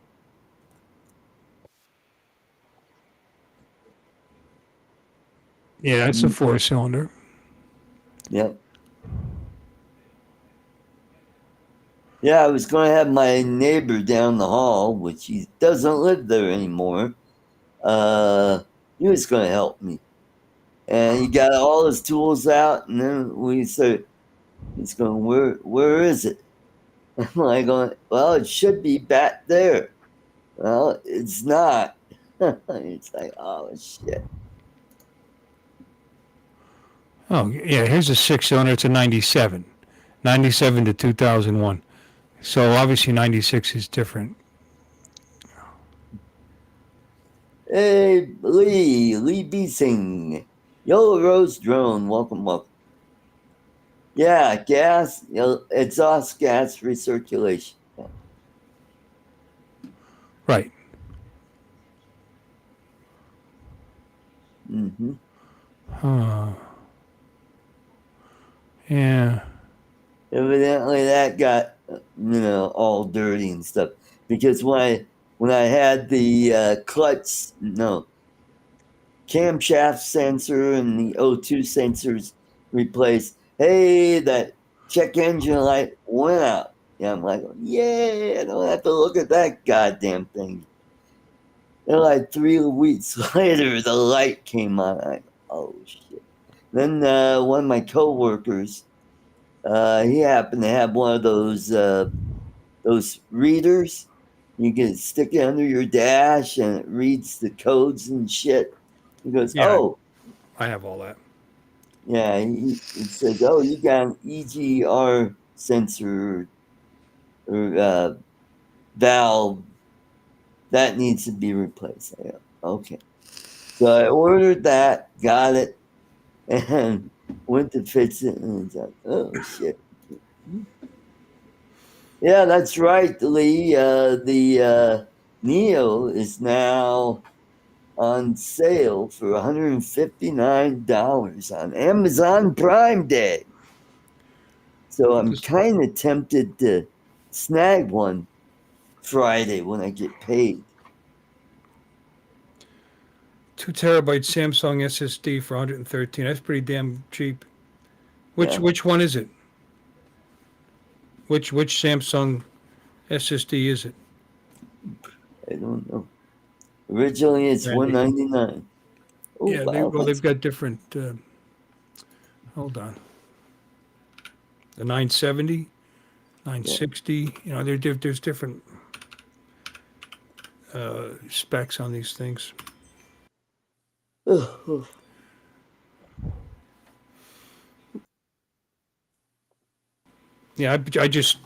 Yeah, that's a four-cylinder. Yep. Yeah, I was going to have my neighbor down the hall, which he doesn't live there anymore. he was going to help me. And he got all his tools out, and then we said, he's going, where is it? I'm like, going, well, it should be back there. Well, it's not. It's like, oh, shit. Oh, yeah, here's a six-cylinder. It's a 97. 97 to 2001. So obviously 96 is different. Hey, Lee Beesing. Yellow Rose Drone, welcome. Yeah, gas, exhaust gas recirculation. Right. Mm-hmm. Yeah. Evidently that got, all dirty and stuff. Because when I had the camshaft sensor and the O2 sensors replaced, hey, that check engine light went out. Yeah, I'm like, yeah, I don't have to look at that goddamn thing. And like 3 weeks later, the light came on. Oh shit! Then one of my coworkers, he happened to have one of those readers. You can stick it under your dash, and it reads the codes and shit. He goes, Yeah, "Oh, I have all that. yeah." He says, "Oh, you got an EGR sensor or valve that needs to be replaced." I go, okay. So I ordered that, got it, and went to fix it, and it's like, oh shit. Yeah, that's right, Lee. The Neo is now on sale for $159 on Amazon Prime Day. So I'm kind of tempted to snag one Friday when I get paid. 2 terabyte Samsung SSD for 113. That's pretty damn cheap. Which Yeah. which one is it? Which Samsung SSD is it? I don't know. Originally, it's Randy. $199. Oh Yeah, wow, they've got different. Hold on. The 970, 960. You know, there's different specs on these things. Yeah, I just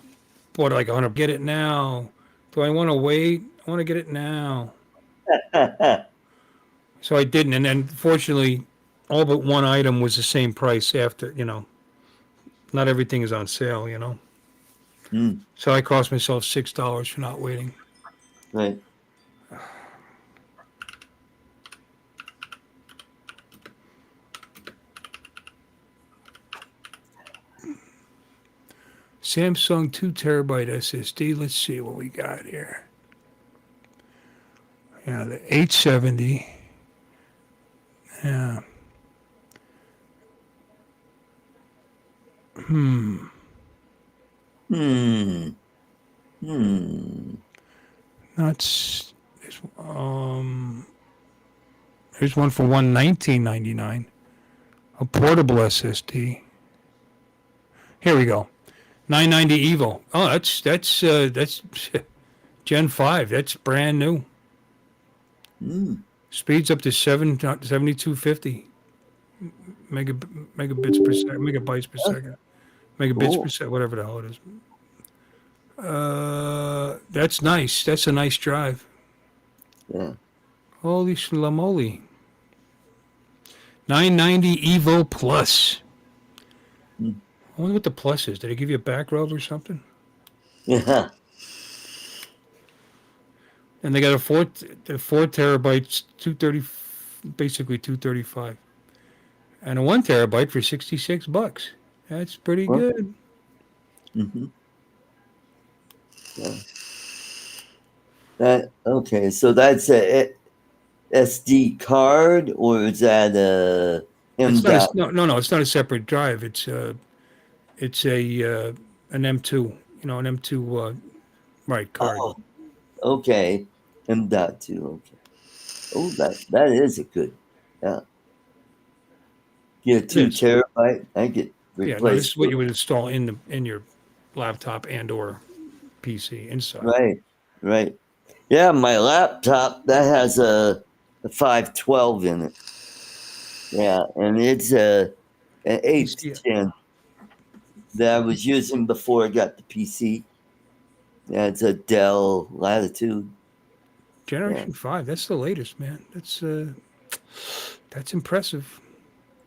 bought like 100. Get it now. Do I want to wait? I want to get it now. So I didn't, and then fortunately, all but one item was the same price after. Not everything is on sale. Mm, So I cost myself $6 for not waiting. right. Samsung 2 terabyte SSD. Let's see what we got here. Yeah, the 870. Yeah. Hmm. That's there's one for 119.99. A portable SSD. Here we go. 990 Evo. Oh, that's Gen 5. That's brand new. Speeds up to 7250 megabits per second, megabytes per second, megabits per second, whatever the hell it is. That's nice. That's a nice drive. Yeah. Holy schlamoli. 990 Evo Plus. I wonder what the plus is. Did it give you a back rub or something? Yeah. And they got a 4 terabytes, 230, basically 235, and a 1 terabyte for $66. That's pretty good. Mm-hmm. Yeah. Okay, so that's a SD card, or is that a It's not M.2? no. It's not a separate drive. It's an M2. An M2 right card. Oh, okay. M.2. Okay. Oh, that is a good. Yeah. Get a It 2 is. terabyte. I get Yeah, no, this replaced. is what you would install in your laptop and or PC inside. Right. Right. Yeah, my laptop that has a 512 in it. Yeah, and it's an 8th PC gen that I was using before I got the PC. Yeah, it's a Dell Latitude. Yeah. Generation 5. That's the latest, man. That's impressive.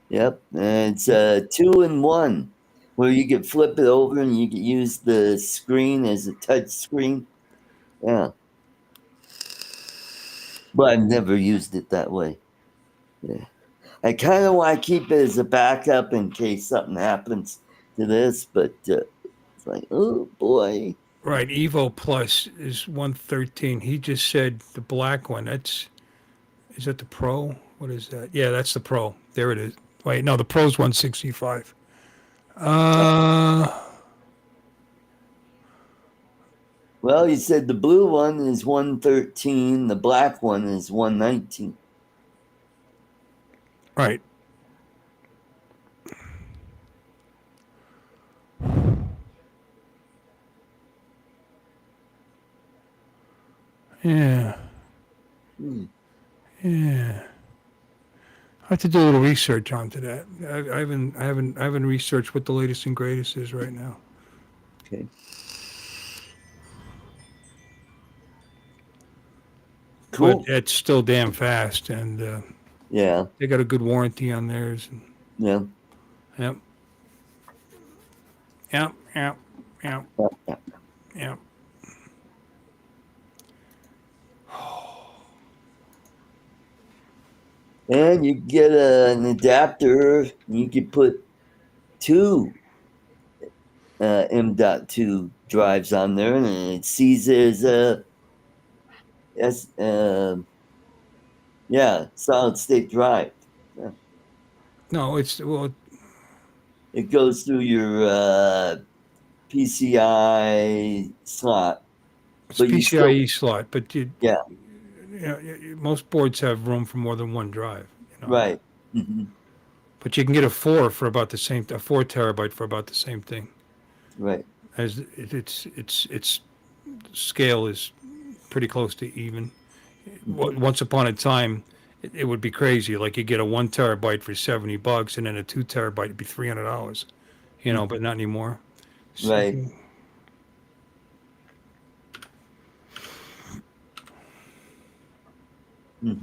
Yep. And it's 2-in-1 where you can flip it over and you can use the screen as a touch screen. Yeah. But I've never used it that way. Yeah. I kind of want to keep it as a backup in case something happens to this, but it's like, oh boy. Right, Evo Plus is 113. He just said the black one. Is that the Pro? What is that? Yeah, that's the Pro. There it is. Wait, no, the Pro's 165. Uh, Well, you said the blue one is 113, the black one is 119. right. Yeah, Hmm. yeah. I have to do a little research onto that. I haven't researched what the latest and greatest is right now. Okay. But Cool. it's still damn fast, and Yeah. they got a good warranty on theirs. And, Yeah. yep, yep, yep, yep, Yeah. yep. And you get an adapter, you can put two M.2 drives on there, and it sees it as a as yeah, solid state drive. Yeah. No, it's well, It goes through your PCI slot, it's but you still PCIe slot, but yeah, most boards have room for more than one drive. right. Hmm. But you can get a 4 terabyte for about the same thing. Right. As its scale is pretty close to even. Hmm. Once upon a time, it would be crazy. Like you get a 1 terabyte for $70, and then a 2 terabyte would be $300. But not anymore. So, Right. Hmm.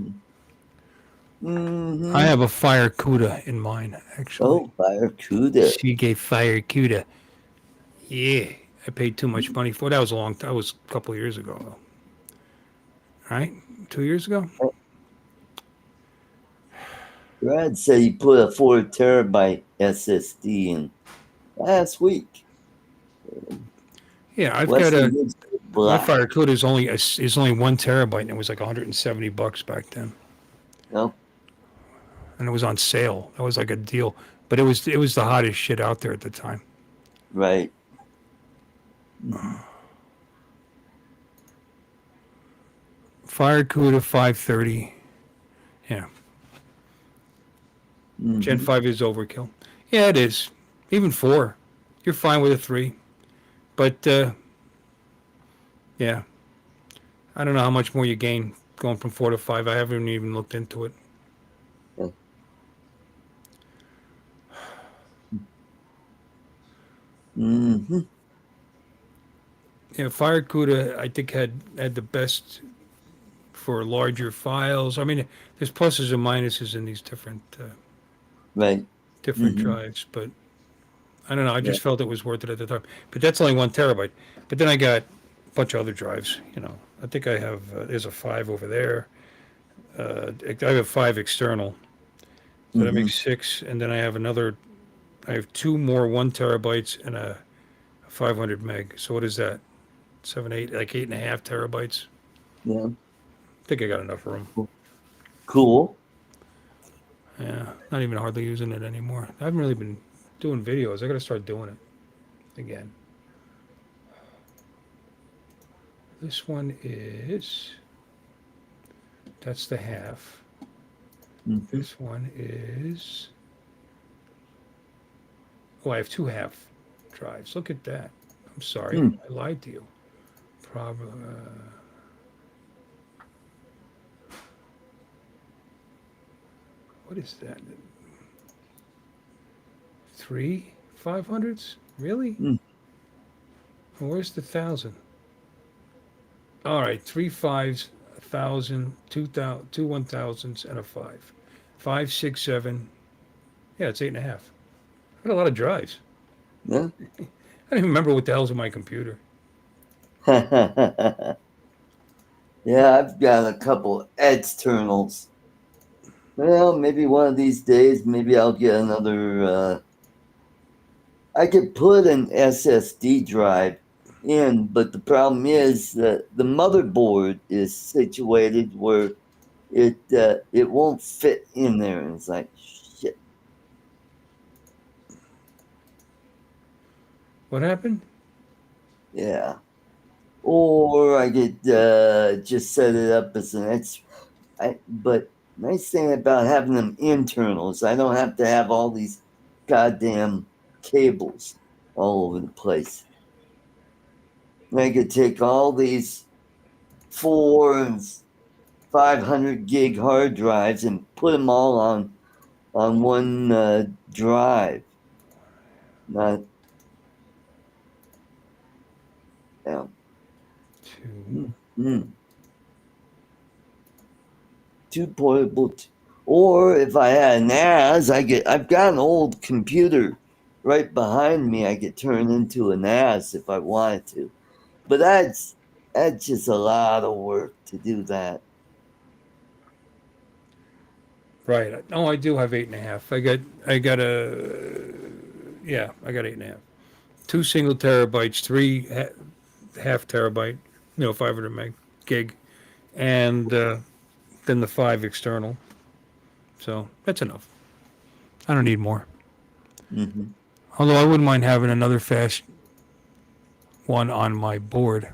I Hmm. have a Fire Cuda in mine, actually. Oh, Barracuda. She gave Fire Cuda. Yeah, I paid too much money for it. That was a long. That was a couple of years ago, though. Right, 2 years ago. Brad said he put a 4 terabyte SSD in last week. Yeah, I've got Wesley a lives my black. Fire Cuda is only 1 terabyte, and it was like $170 back then, No, and it was on sale. That was like a deal, but it was the hottest shit out there at the time. right. Hmm. Fire Cuda 530. Yeah, Gen Hmm. 5 is overkill. Yeah, it is. Even 4, you're fine with a 3, but yeah, I don't know how much more you gain going from 4 to 5. I haven't even looked into it. Yeah. Hmm. Yeah, Fire Cuda I think had the best for larger files. I mean, there's pluses and minuses in these Right. different Hmm. drives, but I don't know. I Yeah. just felt it was worth it at the time. But that's only 1 terabyte. But then I got a bunch of other drives. I think I have there's a 5 over there. I have 5 external, so that Hmm. makes 6, and then I have another. I have 2 more 1 terabytes and a 500 meg. So what is that? 7, 8, like 8.5 terabytes. Yeah. I think I got enough room. Cool. Yeah, not even hardly using it anymore. I haven't really been doing videos. I got to start doing it again. This one is, that's the half. Mhm. This one is. Oh, I have two half drives. Look at that. I'm sorry, Hmm. I lied to you. Probably. What is that? Three 500s? Really? Hmm. Where's the thousand? All right, three fives, a thousand, two 1000s, and a five. Five, six, seven. Yeah, it's eight and a half. I got a lot of drives. Yeah. I don't even remember what the hell's in my computer. Yeah, I've got a couple externals. Well, maybe one of these days, maybe I'll get another. I could put an SSD drive in, but the problem is that the motherboard is situated where it won't fit in there, and it's like shit. What happened? Yeah. Or I could just set it up as an X. But nice thing about having them internals, I don't have to have all these goddamn cables all over the place. I could take all these 4 and 500 gig hard drives and put them all on one drive. Not yeah. Two. Mm. Too portable. Or if I had an NAS, I've got an old computer right behind me. I could turn into a NAS if I wanted to. But that's just a lot of work to do that. Right. Oh, I do have eight and a half. I got a yeah, I got eight and a half. Two single terabytes, three half terabyte, 500 meg gig, and then the five external. So that's enough. I don't need more. Hmm. Although I wouldn't mind having another fast one on my board.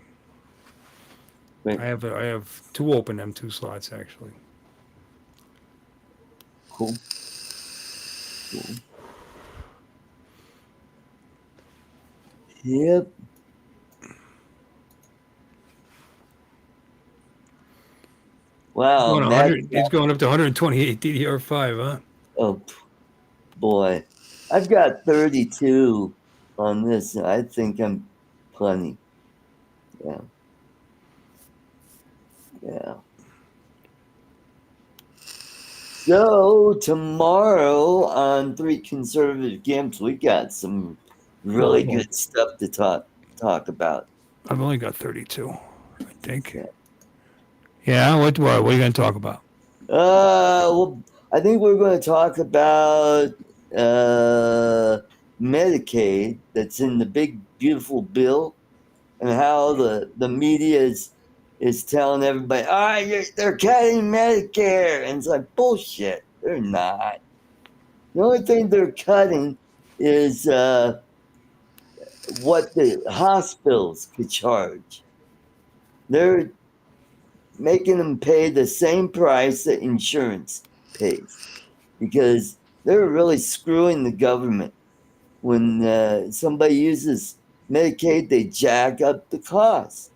Right. I have two open M2 slots actually. Cool. Cool. Yep. Wow, Going Matt. 100. It's going up to 128 DDR5, huh? Oh boy, I've got 32 on this. I think I'm plenty. Yeah. Yeah. So tomorrow on Three Conservative Camps, we got some really Oh, good stuff to talk about. I've only got 32, I think. Yeah. Yeah. What are you going to talk about? Well, I think we're going to talk about uh, Medicaid that's in the big beautiful bill, and how the media is telling everybody, they're cutting Medicare, and it's like bullshit. They're not. The only thing they're cutting is what the hospitals could charge. They're making them pay the same price that insurance pays, because they're really screwing the government. When somebody uses Medicaid, they jack up the cost.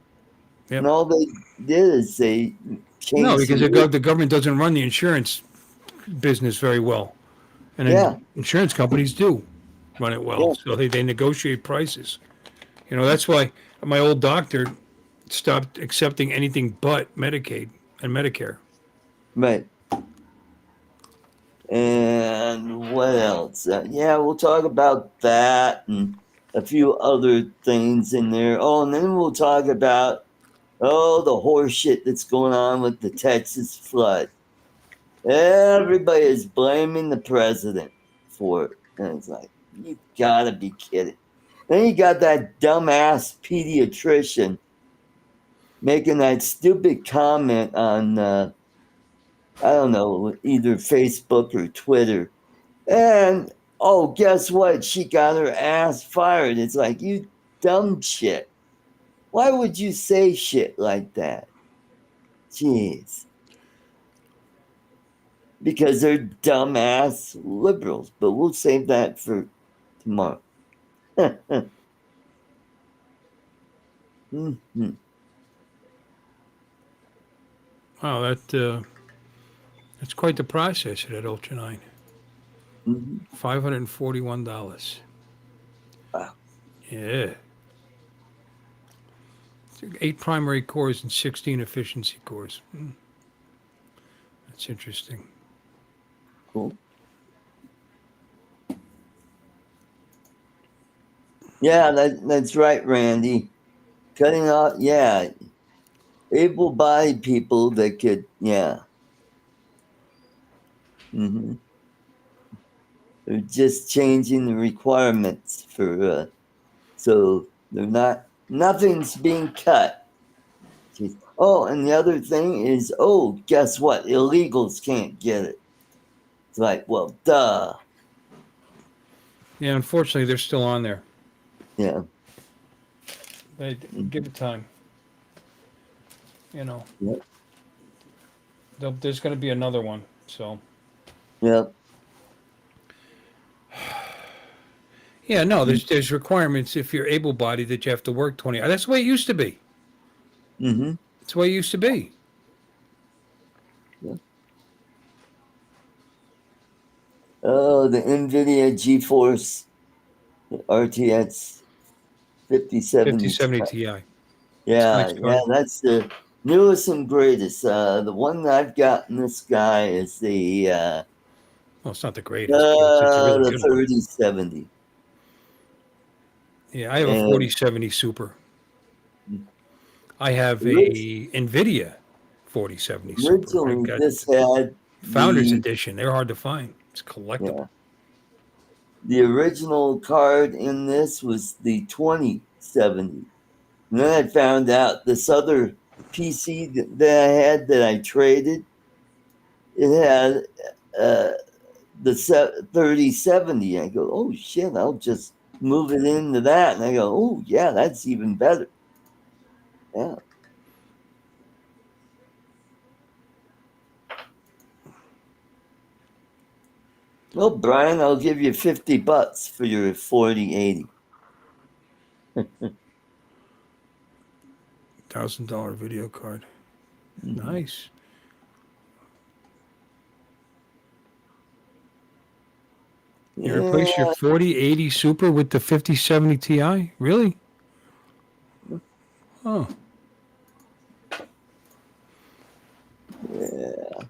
And Yep. all they did is they No, changed the because rate. the government doesn't run the insurance business very well. And Yeah, then insurance companies do run it well. yeah, So they negotiate prices. That's why my old doctor stopped accepting anything but Medicaid and Medicare. right. And what else? Yeah, we'll talk about that and a few other things in there. Oh, and then we'll talk about the horse shit that's going on with the Texas flood. Everybody is blaming the president for it. And it's like, you gotta be kidding. Then you got that dumbass pediatrician making that stupid comment on, I don't know, either Facebook or Twitter. And, oh, guess what? She got her ass fired. It's like, you dumb shit. Why would you say shit like that? Jeez. because they're dumbass liberals. But we'll save that for tomorrow. Mm-hmm. Wow, that's quite the process at that Ultra 9. Mm-hmm. $541. Wow. Yeah. 8 primary cores and 16 efficiency cores. That's interesting. Cool. Yeah, that's right, Randy. Cutting off, yeah, able-bodied people that could, yeah. Mm-hmm. They're just changing the requirements for, so they're nothing's being cut. Jeez. Oh, and the other thing is, oh, guess what? Illegals can't get it. It's like, well, duh. Yeah, unfortunately, they're still on there. Yeah. They give it time. You know, Yep. there's going to be another one. So, Yep. yeah, no, there's requirements if you're able-bodied that you have to work 20 hours. That's the way it used to be. Mm-hmm. That's the way it used to be. Yeah. Oh, the NVIDIA GeForce RTX 5070 5070 Ti. Ti. Yeah, Nice yeah, card. that's the newest and greatest. The one that I've got in this guy is Well, it's not the greatest, but it's a really the good one. 3070. Yeah, I have a And 4070 Super. I have orig- a NVIDIA 4070 Super. I originally got this had Founders the Edition. They're hard to find. It's collectible. yeah, the original card in this was the 2070. And then I found out this other PC that I had that I traded, it had the 3070. I go, oh shit, I'll just move it into that. And I go, oh yeah, that's even better. Yeah. Well, Brian, I'll give you $50 for your 4080. $1,000 video card. Mhm. Nice. You replace your Yeah, 4080 Super with the 5070 Ti? Really? Oh. yeah.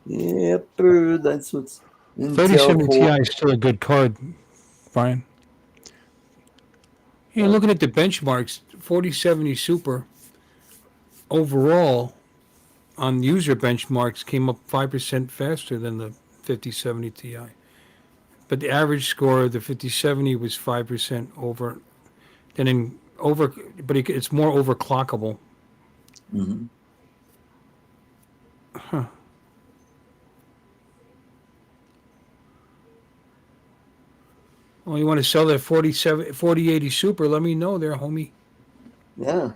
Yep, that's what's Intel 3070 Ti Core. is still a good card, Brian. Yeah, Yep. looking at the benchmarks, 4070 Super overall on user benchmarks came up 5% faster than the 5070 Ti. But the average score of the 5070 was 5% over. Then in over, but it's more overclockable. Mm-hmm. Huh. Well, you want to sell that 4080 Super? Let me know there, homie. Yeah.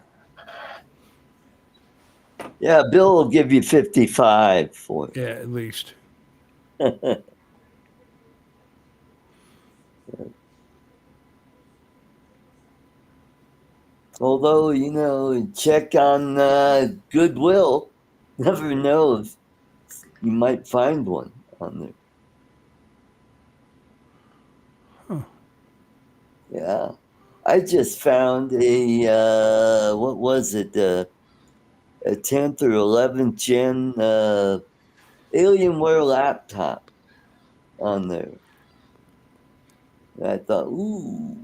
Yeah, Bill will give you 55 for Yeah, at least. it. Although, check on Goodwill. Never know if you might find one on there. Huh. Yeah. I just found what was it? a 10th or 11th gen Alienware laptop on there. And I thought, ooh,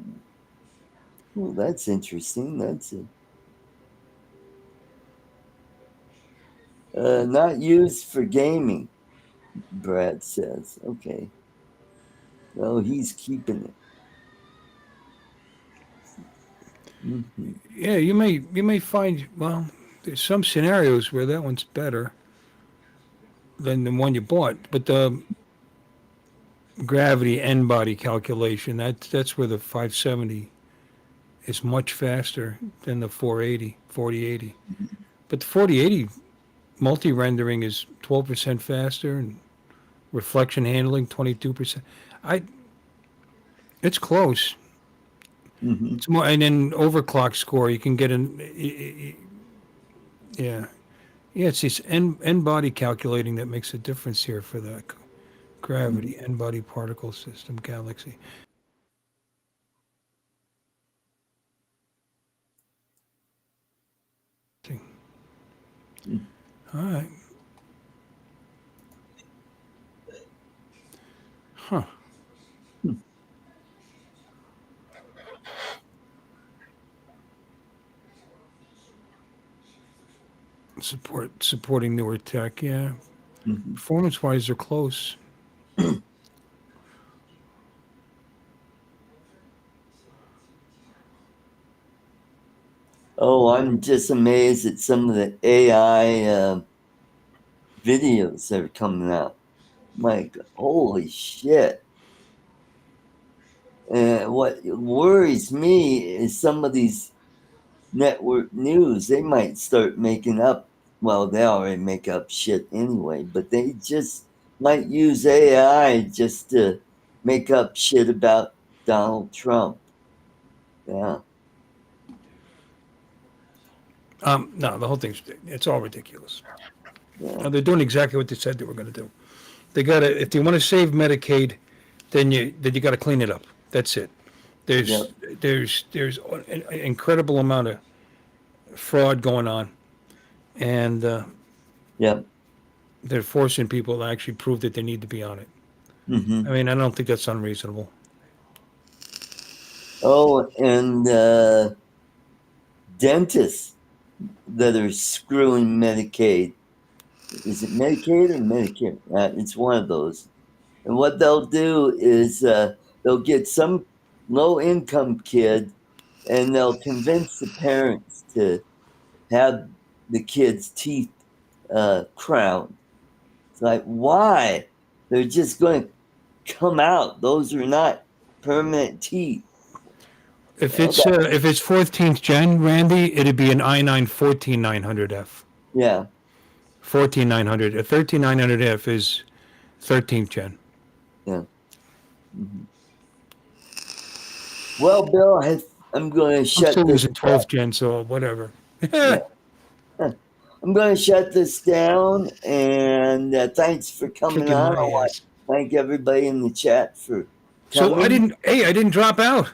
that's interesting. That's not used for gaming, Brad says. Okay. No, he's keeping it. Mm-hmm. Yeah, you may find, well, there's some scenarios where that one's better than the one you bought, but the gravity end body calculation, that's where the 570 is much faster than the 4080. But the 4080 multi-rendering is 12% faster, and reflection handling 22%. I It's close. Mm-hmm. It's more, and then overclock score you can get an yeah. Yeah, it's this end body calculating that makes a difference here for the gravity end body particle system galaxy. Mm-hmm. All right. Huh. Supporting newer tech, yeah. Mm-hmm. Performance wise, they're close. Oh, I'm just amazed at some of the AI videos that are coming out. Like, holy shit. And what worries me is some of these network news, they might start making up, well, they already make up shit anyway, but they just might use AI just to make up shit about Donald Trump. Yeah. No, the whole thing's it's all ridiculous. Yeah. They're doing exactly what they said they were going to do. They got to, if they want to save Medicaid, then you got to clean it up. That's it. Yep. There's an incredible amount of fraud going on, and Yep. they're forcing people to actually prove that they need to be on it. Mm-hmm. I mean, I don't think that's unreasonable. Oh, and dentists that are screwing Medicaid. Is it Medicaid or Medicare? It's one of those. And what they'll do is they'll get some low income kid and they'll convince the parents to have the kid's teeth crowned. It's like, why? They're just going to come out. Those are not permanent teeth. Well, If it's 14th gen, Randy, it'd be an i9 14900F. yeah. 14900. A 13900F is 13th gen. Yeah. Mm-hmm. Well, Bill, I'm going to I'm shut still this. using 12th gen, so whatever. Yeah. I'm going to shut this down, and thanks for coming Kicking on. my I want ass. to thank everybody in the chat for So coming. I didn't drop out.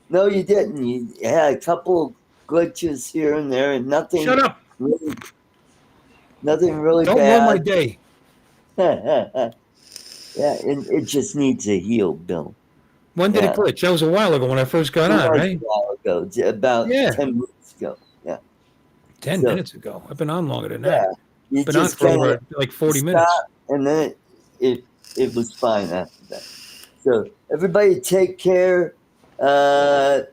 No, you didn't. You had a couple glitches here and there, and Shut up. nothing really Don't ruin my bad. day. Yeah, it just needs a heal, Bill. When did it Yeah, glitch? That was a while ago when I first got it on, was right? a while ago, about Yeah, 10 minutes ago. Yeah, 10 so minutes ago. I've been on longer than yeah, that. you Been on just for kind of over like 40 minutes. stopped, and then it was fine after that. So everybody, take care. Come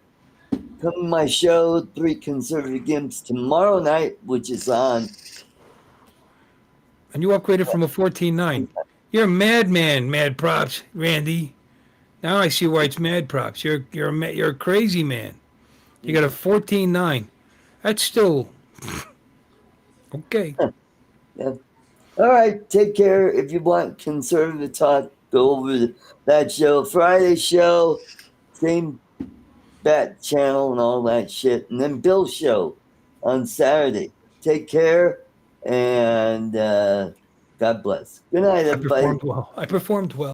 to my show, Three Conservative Gimps, tomorrow night, which is on. And you upgraded from a 14.9. You're a madman, mad props, Randy. Now I see why it's mad props. You're a crazy man. You got a 14.9. That's still okay. Yeah. All right, take care. If you want conservative talk, go over to that show. Friday show, same bat channel and all that shit. And then Bill's show on Saturday. Take care and God bless. Good night, I everybody. performed well. I performed well.